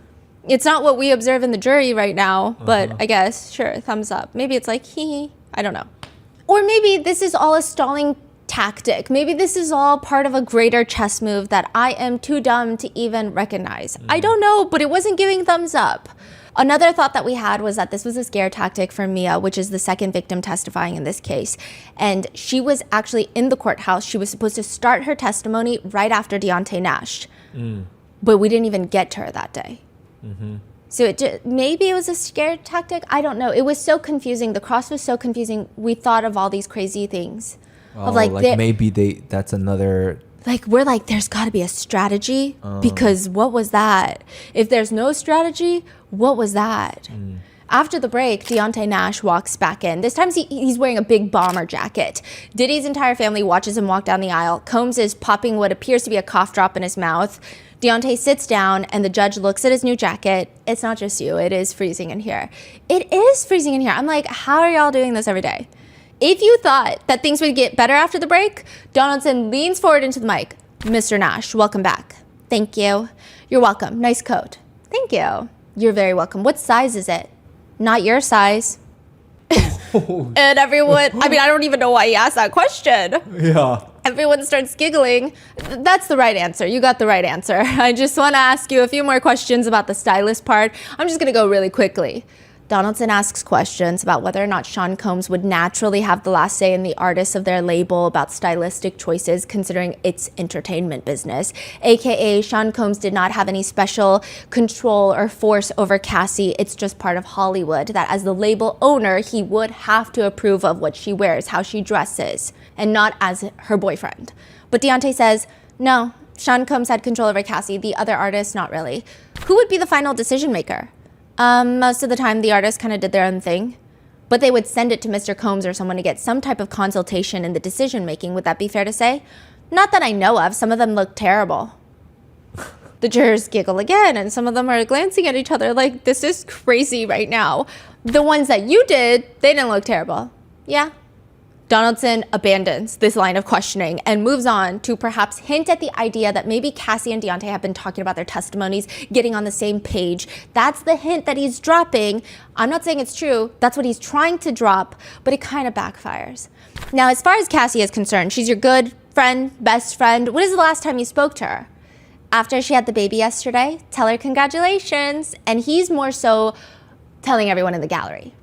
It's not what we observe in the jury right now, but I guess, sure, thumbs up. Maybe it's like, hee, I don't know. Or maybe this is all a stalling tactic. Maybe this is all part of a greater chess move that I am too dumb to even recognize. I don't know, but it wasn't giving thumbs up. Another thought that we had was that this was a scare tactic for Mia, which is the second victim testifying in this case. And she was actually in the courthouse. She was supposed to start her testimony right after Deontay Nash. But we didn't even get to her that day. So maybe it was a scare tactic. I don't know. It was so confusing. The cross was so confusing. We thought of all these crazy things. Oh, maybe that's another. We're like, there's got to be a strategy because what was that? If there's no strategy, what was that? After the break, Deontay Nash walks back in. This time he's wearing a big bomber jacket. Diddy's entire family watches him walk down the aisle. Combs is popping what appears to be a cough drop in his mouth. Deontay sits down and the judge looks at his new jacket. It's not just you. It is freezing in here. It is freezing in here. I'm like, how are y'all doing this every day? If you thought that things would get better after the break, Donaldson leans forward into the mic. Mr. Nash, welcome back. Thank you. You're welcome. Nice coat. Thank you. You're very welcome. What size is it? Not your size. And everyone, I don't even know why he asked that question. Yeah. Everyone starts giggling. That's the right answer. You got the right answer. I just want to ask you a few more questions about the stylist part. I'm just going to go really quickly. Donaldson asks questions about whether or not Sean Combs would naturally have the last say in the artists of their label about stylistic choices, considering its entertainment business. AKA, Sean Combs did not have any special control or force over Cassie. It's just part of Hollywood that as the label owner, he would have to approve of what she wears, how she dresses, and not as her boyfriend. But Deontay says, no, Sean Combs had control over Cassie. The other artists, not really. Who would be the final decision maker? Most of the time, the artists kind of did their own thing, but they would send it to Mr. Combs or someone to get some type of consultation in the decision-making. Would that be fair to say? Not that I know of. Some of them look terrible. The jurors giggle again, and some of them are glancing at each other like, this is crazy right now. The ones that you did, they didn't look terrible. Yeah. Donaldson abandons this line of questioning and moves on to perhaps hint at the idea that maybe Cassie and Deontay have been talking about their testimonies, getting on the same page. That's the hint that he's dropping. I'm not saying it's true. That's what he's trying to drop, but it kind of backfires. Now, as far as Cassie is concerned, she's your good friend, best friend. When is the last time you spoke to her? After she had the baby yesterday? Tell her congratulations. And he's more so telling everyone in the gallery.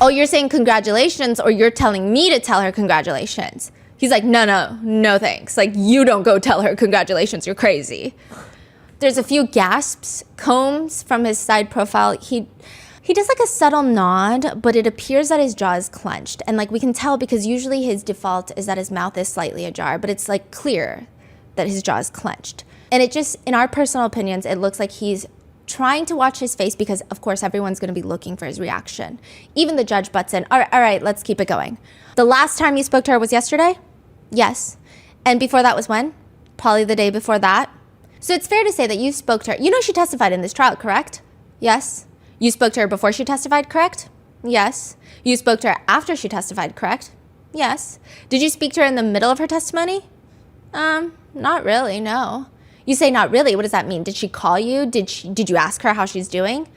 Oh, you're saying congratulations, or you're telling me to tell her congratulations? He's like, no thanks. Like, you don't go tell her congratulations, you're crazy. There's a few gasps. Combs from his side profile, he does like a subtle nod, but it appears that his jaw is clenched. And like we can tell because usually his default is that his mouth is slightly ajar, but it's like clear that his jaw is clenched. And it just, in our personal opinions, it looks like he's trying to watch his face because, of course, everyone's going to be looking for his reaction. Even the judge butts in. All right, let's keep it going. The last time you spoke to her was yesterday? Yes. And before that was when? Probably the day before that. So it's fair to say that you spoke to her. You know she testified in this trial, correct? Yes. You spoke to her before she testified, correct? Yes. You spoke to her after she testified, correct? Yes. Did you speak to her in the middle of her testimony? Not really, no. You say not really. What does that mean? Did she call you? Did you ask her how she's doing?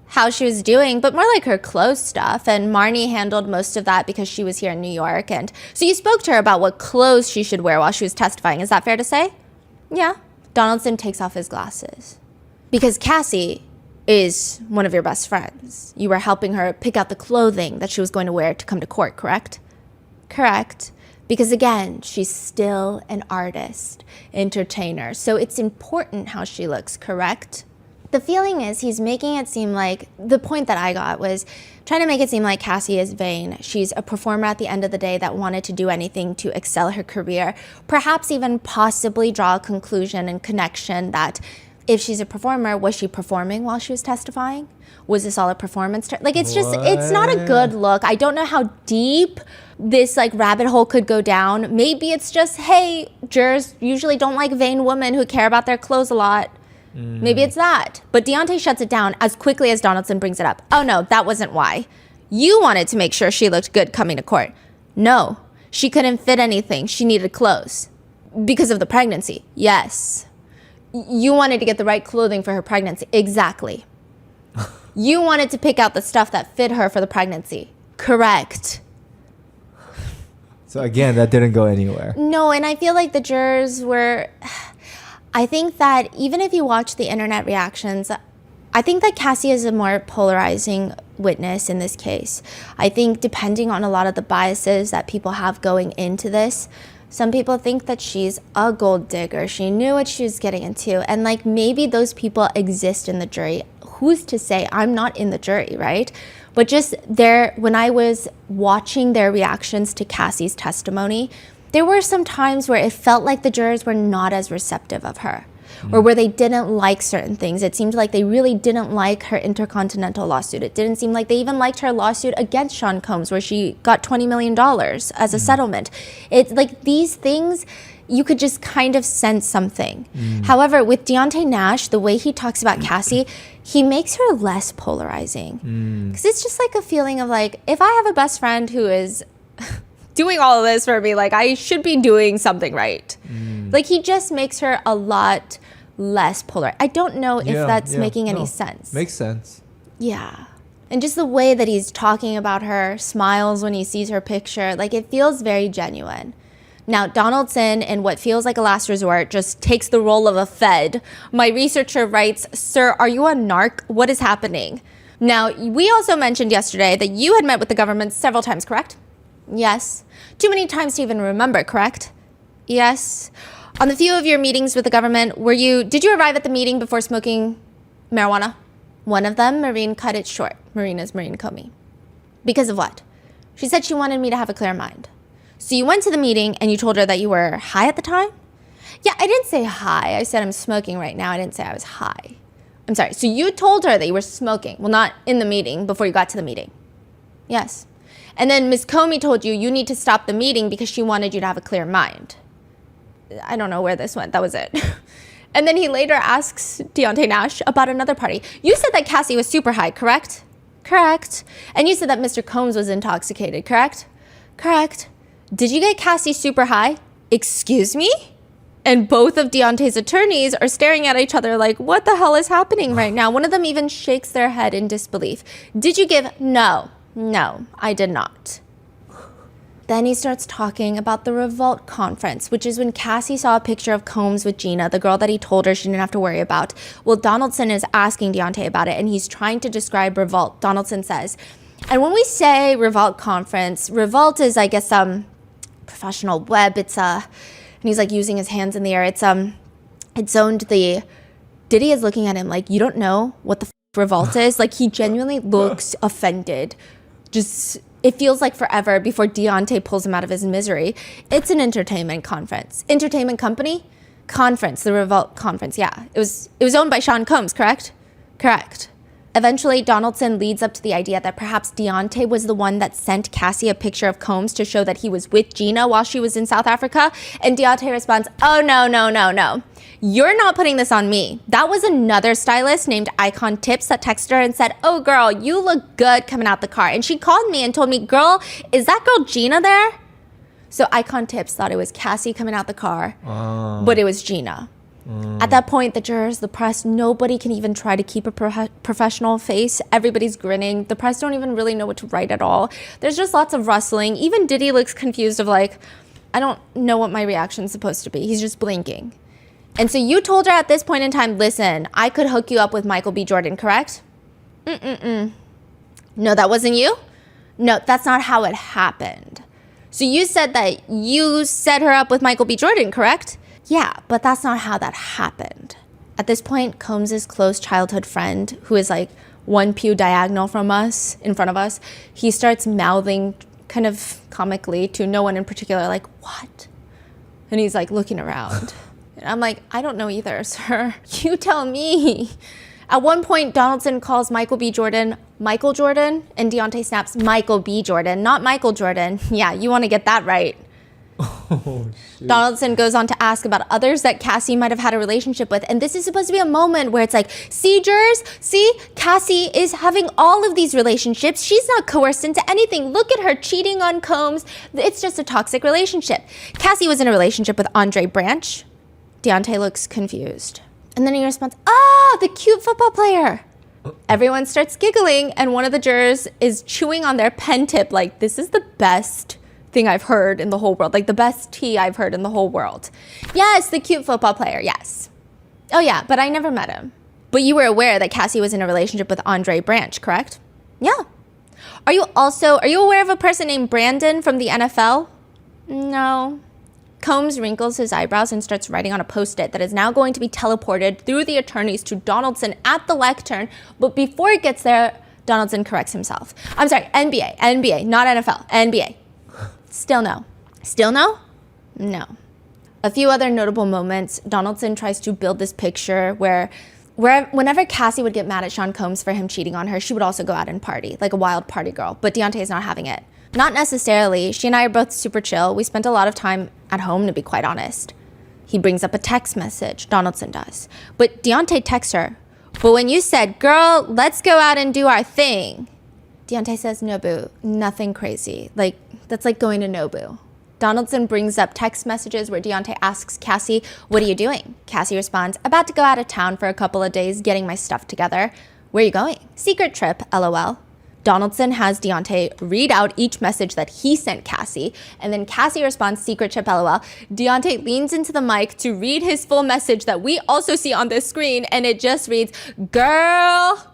How she was doing, but more like her clothes stuff. And Marnie handled most of that because she was here in New York. And so you spoke to her about what clothes she should wear while she was testifying. Is that fair to say? Yeah. Donaldson takes off his glasses. Because Cassie is one of your best friends. You were helping her pick out the clothing that she was going to wear to come to court, correct? Correct. Because again, she's still an artist, entertainer. So it's important how she looks, correct? The feeling is he's making it seem like, the point that I got was trying to make it seem like Cassie is vain. She's a performer at the end of the day that wanted to do anything to excel her career. Perhaps even possibly draw a conclusion and connection that if she's a performer, was she performing while she was testifying? Was this all a performance? Like, it's just, it's not a good look. I don't know how deep this like rabbit hole could go down. Maybe it's just, hey, jurors usually don't like vain women who care about their clothes a lot. Maybe it's that. But Deontay shuts it down as quickly as Donaldson brings it up. Oh no, that wasn't why. You wanted to make sure she looked good coming to court. No, she couldn't fit anything. She needed clothes. Because of the pregnancy. Yes. You wanted to get the right clothing for her pregnancy. Exactly. You wanted to pick out the stuff that fit her for the pregnancy. Correct. So again, that didn't go anywhere. No, and I feel like the jurors were... I think that even if you watch the internet reactions, I think that Cassie is a more polarizing witness in this case. I think depending on a lot of the biases that people have going into this, some people think that she's a gold digger. She knew what she was getting into. And like maybe those people exist in the jury. Who's to say? I'm not in the jury, right? But just there, when I was watching their reactions to Cassie's testimony, there were some times where it felt like the jurors were not as receptive of her, or where they didn't like certain things. It seemed like they really didn't like her intercontinental lawsuit. It didn't seem like they even liked her lawsuit against Sean Combs, where she got $20 million as a settlement. It's like these things, you could just kind of sense something. However, with Deontay Nash, the way he talks about Cassie, he makes her less polarizing. Because it's just like a feeling of like, if I have a best friend who is... doing all of this for me, like I should be doing something right. Like he just makes her a lot less polar. I don't know if that's making any sense. Makes sense. Yeah. And just the way that he's talking about her, smiles when he sees her picture, like it feels very genuine. Now, Donaldson, in what feels like a last resort, just takes the role of a Fed. My researcher writes, "Sir, are you a narc? What is happening?" Now, we also mentioned yesterday that you had met with the government several times, correct? Yes. Too many times to even remember, correct? Yes. On the few of your meetings with the government, did you arrive at the meeting before smoking marijuana? One of them, Maureen, cut it short. Maureen is Maureen Comey. Because of what? She said she wanted me to have a clear mind. So you went to the meeting and you told her that you were high at the time? Yeah, I didn't say high. I said I'm smoking right now. I didn't say I was high. I'm sorry. So you told her that you were smoking. Well, not in the meeting, before you got to the meeting. Yes. And then Ms. Comey told you need to stop the meeting because she wanted you to have a clear mind. I don't know where this went. That was it. And then he later asks Deontay Nash about another party. You said that Cassie was super high, correct? Correct. And you said that Mr. Combs was intoxicated, correct? Correct. Did you get Cassie super high? Excuse me? And both of Deontay's attorneys are staring at each other like, what the hell is happening right now? One of them even shakes their head in disbelief. Did you give? No, I did not. Then he starts talking about the Revolt conference, which is when Cassie saw a picture of Combs with Gina, the girl that he told her she didn't have to worry about. Well, Donaldson is asking Deontay about it, and he's trying to describe Revolt. Donaldson says, And when we say Revolt Conference, Revolt is, I guess, professional web. It's and he's like using his hands in the air. It's owned the. Diddy is looking at him like, you don't know what the Revolt is. Like, he genuinely looks offended. Just, it feels like forever before Deontay pulls him out of his misery. It's an entertainment conference. Entertainment company? Conference, the Revolt Conference, yeah. It was owned by Sean Combs, correct? Correct. Eventually, Donaldson leads up to the idea that perhaps Deontay was the one that sent Cassie a picture of Combs to show that he was with Gina while she was in South Africa. And Deontay responds, oh, no. You're not putting this on me. That was another stylist named Icon Tips that texted her and said, oh, girl, you look good coming out the car. And she called me and told me, girl, is that girl Gina there? So Icon Tips thought it was Cassie coming out the car, but it was Gina. At that point, the jurors, the press, nobody can even try to keep a professional face. Everybody's grinning. The press don't even really know what to write at all. There's just lots of rustling. Even Diddy looks confused of like, I don't know what my reaction's supposed to be. He's just blinking. And so you told her at this point in time, listen, I could hook you up with Michael B. Jordan, correct? No, that wasn't you? No, that's not how it happened. So you said that you set her up with Michael B. Jordan, correct? Yeah, but that's not how that happened. At this point, Combs' close childhood friend, who is like one pew diagonal from us, in front of us, he starts mouthing kind of comically to no one in particular, like, what? And he's like looking around. And I'm like, I don't know either, sir. You tell me. At one point, Donaldson calls Michael B. Jordan Michael Jordan, and Deontay snaps Michael B. Jordan, not Michael Jordan. Yeah, you want to get that right. Oh, Donaldson goes on to ask about others that Cassie might have had a relationship with. And this is supposed to be a moment where it's like, see, jurors, see, Cassie is having all of these relationships. She's not coerced into anything. Look at her cheating on Combs. It's just a toxic relationship. Cassie was in a relationship with Andre Branch. Deontay looks confused. And then he responds, the cute football player. Everyone starts giggling, and one of the jurors is chewing on their pen tip like, this is the best thing I've heard in the whole world, like the best tea I've heard in the whole world. Yes, the cute football player, yes. Oh yeah, but I never met him. But you were aware that Cassie was in a relationship with Andre Branch, correct? Yeah. Are you aware of a person named Brandon from the NFL? No. Combs wrinkles his eyebrows and starts writing on a Post-it that is now going to be teleported through the attorneys to Donaldson at the lectern, but before it gets there, Donaldson corrects himself. I'm sorry, NBA, not NFL, NBA. Still no. Still no? No. A few other notable moments, Donaldson tries to build this picture where whenever Cassie would get mad at Sean Combs for him cheating on her, she would also go out and party, like a wild party girl. But Deontay is not having it. Not necessarily. She and I are both super chill. We spent a lot of time at home, to be quite honest. He brings up a text message, Donaldson does. But Deontay texts her, but when you said, girl, let's go out and do our thing, Deontay says, no, boo, nothing crazy. Like, that's like going to Nobu. Donaldson brings up text messages where Deontay asks Cassie, what are you doing? Cassie responds, about to go out of town for a couple of days, getting my stuff together. Where are you going? Secret trip, LOL. Donaldson has Deontay read out each message that he sent Cassie, and then Cassie responds, secret trip, LOL. Deontay leans into the mic to read his full message that we also see on this screen, and it just reads, girl,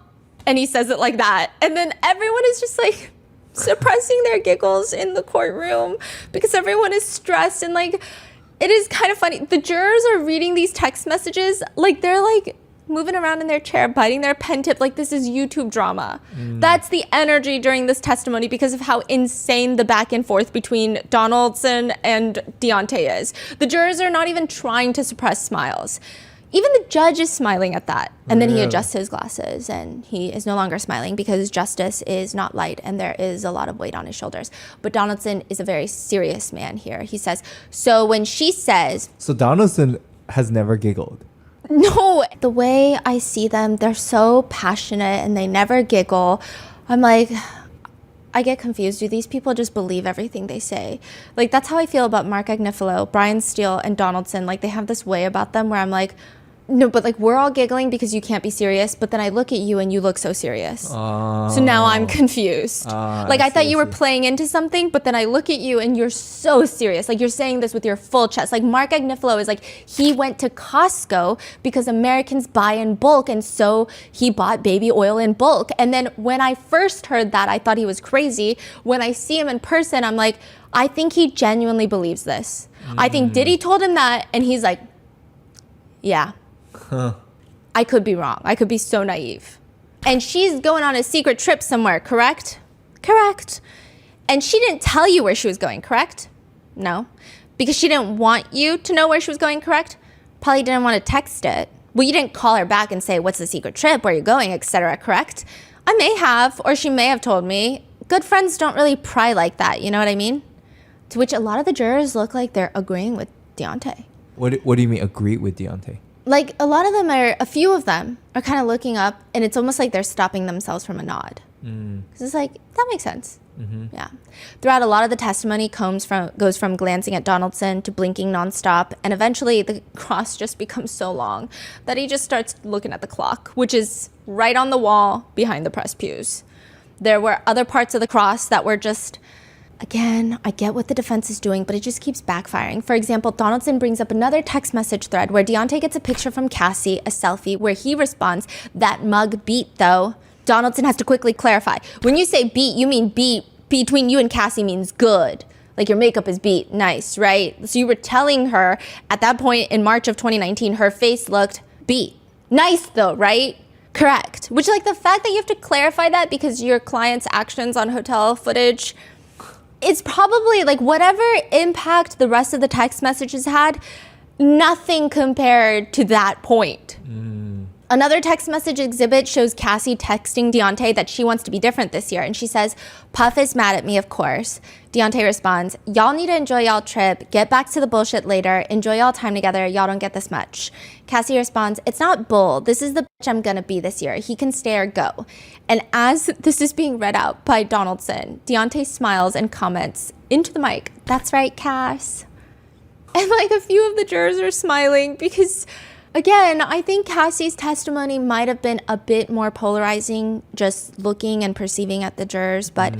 and he says it like that. And then everyone is just like suppressing their giggles in the courtroom because everyone is stressed, and like, it is kind of funny. The jurors are reading these text messages like they're like moving around in their chair, biting their pen tip like this is YouTube drama. That's the energy during this testimony because of how insane the back and forth between Donaldson and Deontay is. The jurors are not even trying to suppress smiles. Even the judge is smiling at that. And then he adjusts his glasses and he is no longer smiling because justice is not light and there is a lot of weight on his shoulders. But Donaldson is a very serious man here. He says, so when she says... So Donaldson has never giggled. No, the way I see them, they're so passionate and they never giggle. I'm like, I get confused. Do these people just believe everything they say? Like, that's how I feel about Mark Agnifilo, Brian Steele, and Donaldson. Like, they have this way about them where I'm like, No, but like we're all giggling because you can't be serious, but then I look at you and you look so serious. So now I'm confused. Like I thought you were playing into something, but then I look at you and you're so serious. Like you're saying this with your full chest. Like Mark Agnifilo is like, he went to Costco because Americans buy in bulk, and so he bought baby oil in bulk. And then when I first heard that, I thought he was crazy. When I see him in person, I'm like, I think he genuinely believes this. I think Diddy told him that, and he's like, yeah. I could be wrong. I could be so naive. And she's going on a secret trip somewhere, correct? Correct. And she didn't tell you where she was going, correct? No. Because she didn't want you to know where she was going, correct? Probably didn't want to text it. Well, you didn't call her back and say, what's the secret trip, where you're going, etc., correct? I may have, or she may have told me. Good friends don't really pry like that, you know what I mean? To which a lot of the jurors look like they're agreeing with Deontay. What do you mean agree with Deontay? Like a few of them are kind of looking up, and it's almost like they're stopping themselves from a nod. Because it's like, that makes sense. Yeah. Throughout a lot of the testimony, Combs goes from glancing at Donaldson to blinking nonstop, and eventually the cross just becomes so long that he just starts looking at the clock, which is right on the wall behind the press pews. There were other parts of the cross that were just... Again, I get what the defense is doing, but it just keeps backfiring. For example, Donaldson brings up another text message thread where Deontay gets a picture from Cassie, a selfie, where he responds, that mug beat though. Donaldson has to quickly clarify. When you say beat, you mean beat between you and Cassie means good. Like your makeup is beat, nice, right? So you were telling her at that point in March of 2019, her face looked beat. Nice though, right? Correct. Which like the fact that you have to clarify that because your client's actions on hotel footage, it's probably like whatever impact the rest of the text messages had, nothing compared to that point. Another text message exhibit shows Cassie texting Deontay that she wants to be different this year. And she says, Puff is mad at me, of course. Deontay responds, y'all need to enjoy y'all trip. Get back to the bullshit later. Enjoy y'all time together. Y'all don't get this much. Cassie responds, it's not bull. This is the bitch I'm gonna be this year. He can stay or go. And as this is being read out by Donaldson, Deontay smiles and comments into the mic, that's right, Cass. And like a few of the jurors are smiling because... Again, I think Cassie's testimony might have been a bit more polarizing, just looking and perceiving at the jurors, but...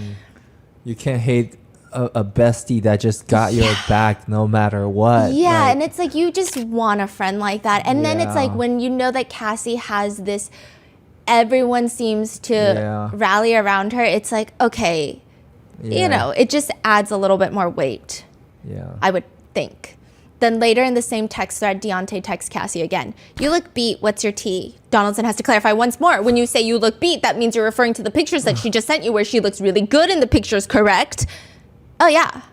You can't hate a bestie that just got your back no matter what. Yeah, like, and it's like you just want a friend like that. And then it's like when you know that Cassie has this... Everyone seems to rally around her. It's like, okay, you know, it just adds a little bit more weight, I would think. Then later in the same text thread, Deontay texts Cassie again. You look beat, what's your tea? Donaldson has to clarify once more. When you say you look beat, that means you're referring to the pictures that she just sent you where she looks really good in the pictures, correct? Oh yeah.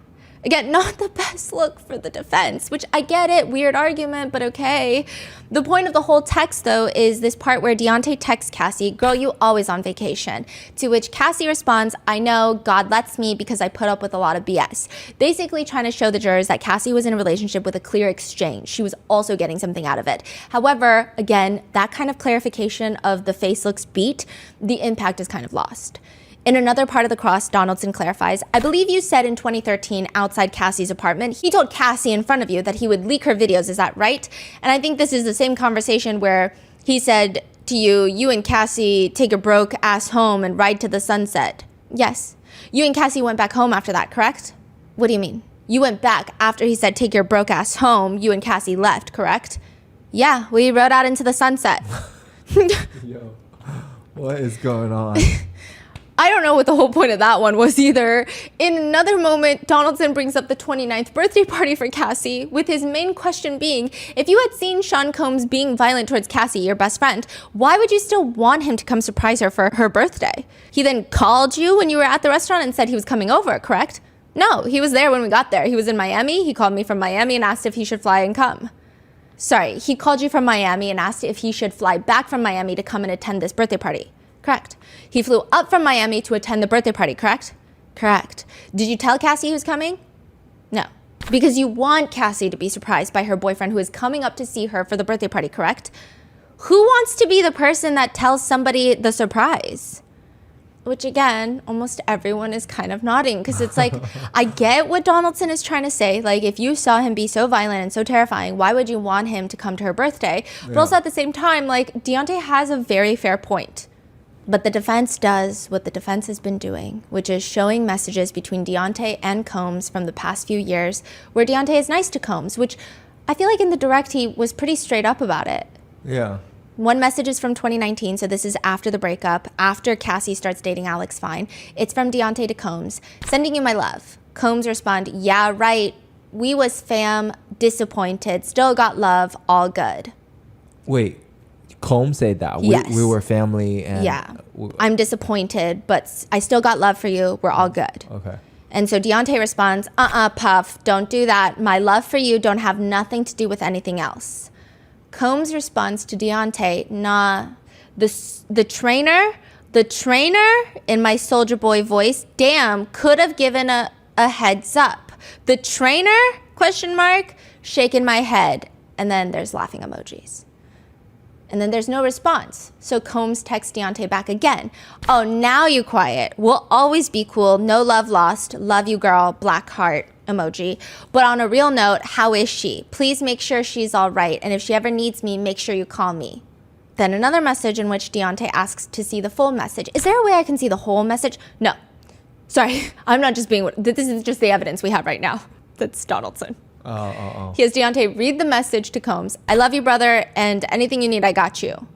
Again, not the best look for the defense, which I get it, weird argument, but okay. The point of the whole text, though, is this part where Deontay texts Cassie, girl, you always on vacation. To which Cassie responds, I know, God lets me because I put up with a lot of BS. Basically trying to show the jurors that Cassie was in a relationship with a clear exchange. She was also getting something out of it. However, again, that kind of clarification of the face looks beat, the impact is kind of lost. In another part of the cross, Donaldson clarifies, I believe you said in 2013 outside Cassie's apartment, he told Cassie in front of you that he would leak her videos, is that right? And I think this is the same conversation where he said to you, you and Cassie take a broke ass home and ride to the sunset. Yes. You and Cassie went back home after that, correct? What do you mean? You went back after he said take your broke ass home, you and Cassie left, correct? Yeah, we rode out into the sunset. Yo, what is going on? I don't know what the whole point of that one was either. In another moment, Donaldson brings up the 29th birthday party for Cassie, with his main question being, if you had seen Sean Combs being violent towards Cassie, your best friend, why would you still want him to come surprise her for her birthday? He then called you when you were at the restaurant and said he was coming over, correct? No, he was there when we got there. He was in Miami. He called me from Miami and asked if he should fly and come. Sorry, he called you from Miami and asked if he should fly back from Miami to come and attend this birthday party. Correct. He flew up from Miami to attend the birthday party, correct? Correct. Did you tell Cassie he was coming? No. Because you want Cassie to be surprised by her boyfriend who is coming up to see her for the birthday party, correct? Who wants to be the person that tells somebody the surprise? Which again, almost everyone is kind of nodding because it's like, I get what Donaldson is trying to say. Like, if you saw him be so violent and so terrifying, why would you want him to come to her birthday? But also at the same time, like, Deontay has a very fair point. But the defense does what the defense has been doing, which is showing messages between Deontay and Combs from the past few years where Deontay is nice to Combs, which I feel like in the direct he was pretty straight up about it. Yeah. One message is from 2019, so this is after the breakup, after Cassie starts dating Alex Fine. It's from Deontay to Combs. Sending you my love. Combs respond, yeah, right. We was fam, disappointed, still got love, all good. Wait, Combs said that? Yes. We were family and... Yeah. I'm disappointed, but I still got love for you. We're all good. Okay. And so Deontay responds, Puff, don't do that. My love for you don't have nothing to do with anything else. Combs responds to Deontay, nah, the trainer in my Soulja Boy voice, damn, could have given a heads up. The trainer, question mark, shaking my head. And then there's laughing emojis. And then there's no response. So Combs texts Deontay back again. Oh, now you quiet. We'll always be cool. No love lost. Love you, girl. Black heart emoji. But on a real note, how is she? Please make sure she's all right. And if she ever needs me, make sure you call me. Then another message in which Deontay asks to see the full message. Is there a way I can see the whole message? No. Sorry, I'm not just being... This is just the evidence we have right now. That's Donaldson. He has Deontay read the message to Combs. I love you, brother, and anything you need, I got you.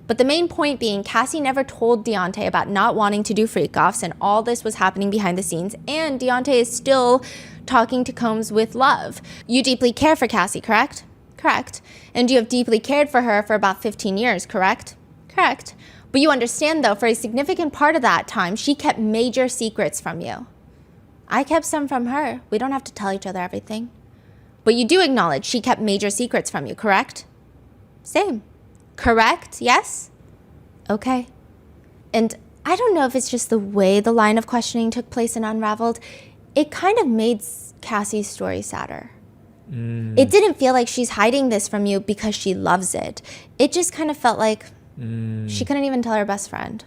But the main point being, Cassie never told Deontay about not wanting to do freak-offs, and all this was happening behind the scenes, and Deontay is still talking to Combs with love. You deeply care for Cassie, correct? Correct. And you have deeply cared for her for about 15 years, correct? Correct. But you understand, though, for a significant part of that time, she kept major secrets from you. I kept some from her. We don't have to tell each other everything. But you do acknowledge she kept major secrets from you, correct? Same. Correct? Yes? Okay. And I don't know if it's just the way the line of questioning took place and unraveled. It kind of made Cassie's story sadder. It didn't feel like she's hiding this from you because she loves it. It just kind of felt like she couldn't even tell her best friend.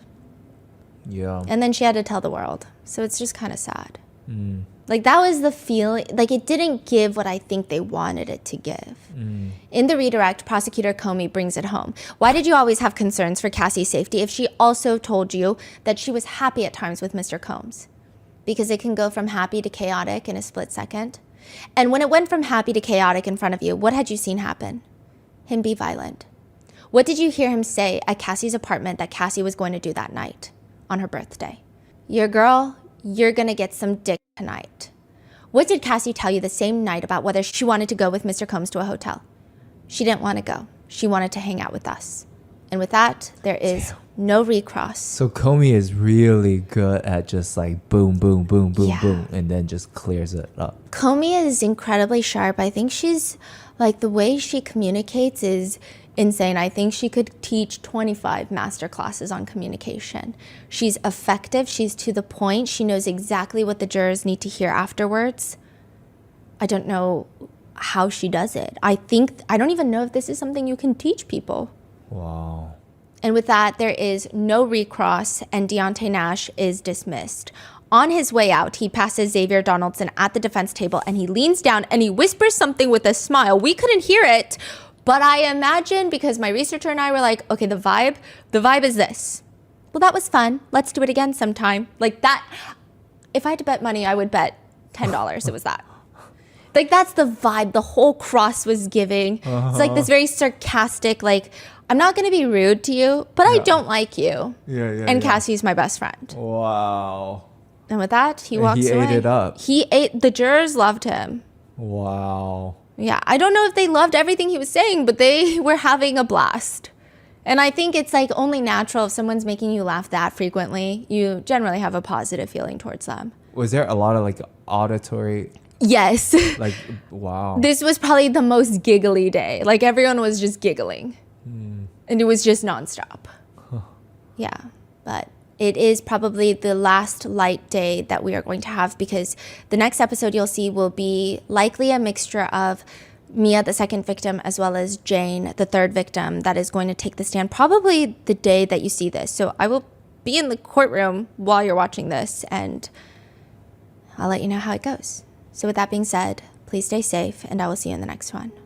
Yeah. And then she had to tell the world. So it's just kind of sad. Like, that was the feeling. Like, it didn't give what I think they wanted it to give. In the redirect, Prosecutor Comey brings it home. Why did you always have concerns for Cassie's safety if she also told you that she was happy at times with Mr. Combs? Because it can go from happy to chaotic in a split second. And when it went from happy to chaotic in front of you, what had you seen happen? Him be violent. What did you hear him say at Cassie's apartment that Cassie was going to do that night on her birthday? Your girl, you're gonna get some dick tonight. What did Cassie tell you the same night about whether she wanted to go with Mr. Combs to a hotel? She didn't want to go. She wanted to hang out with us. And with that, there is no recross. So Comey is really good at just like boom, boom, boom, boom, boom, and then just clears it up. Comey is incredibly sharp. I think she's, like, the way she communicates is insane. I think she could teach 25 master classes on communication. She's effective. She's to the point. She knows exactly what the jurors need to hear afterwards. I don't know how she does it. I don't even know if this is something you can teach people. Wow. And with that, there is no recross, and Deontay Nash is dismissed. On his way out, he passes Xavier Donaldson at the defense table, and he leans down and he whispers something with a smile. We couldn't hear it, but I imagine, because my researcher and I were like, okay, the vibe is this. Well, that was fun. Let's do it again sometime. Like that, if I had to bet money, I would bet $10 it was that. Like, that's the vibe the whole cross was giving. It's like this very sarcastic, like, I'm not going to be rude to you, but I don't like you. And Cassie's my best friend. Wow. And with that, he walks away. He ate it up. The jurors loved him. Wow. Yeah, I don't know if they loved everything he was saying, but they were having a blast. And I think it's like only natural if someone's making you laugh that frequently, you generally have a positive feeling towards them. Was there a lot of like auditory? Yes. Like, wow. This was probably the most giggly day. Like, everyone was just giggling. And it was just nonstop. Yeah, but it is probably the last light day that we are going to have, because the next episode you'll see will be likely a mixture of Mia, the second victim, as well as Jane, the third victim, that is going to take the stand probably the day that you see this. So I will be in the courtroom while you're watching this, and I'll let you know how it goes. So with that being said, please stay safe, and I will see you in the next one.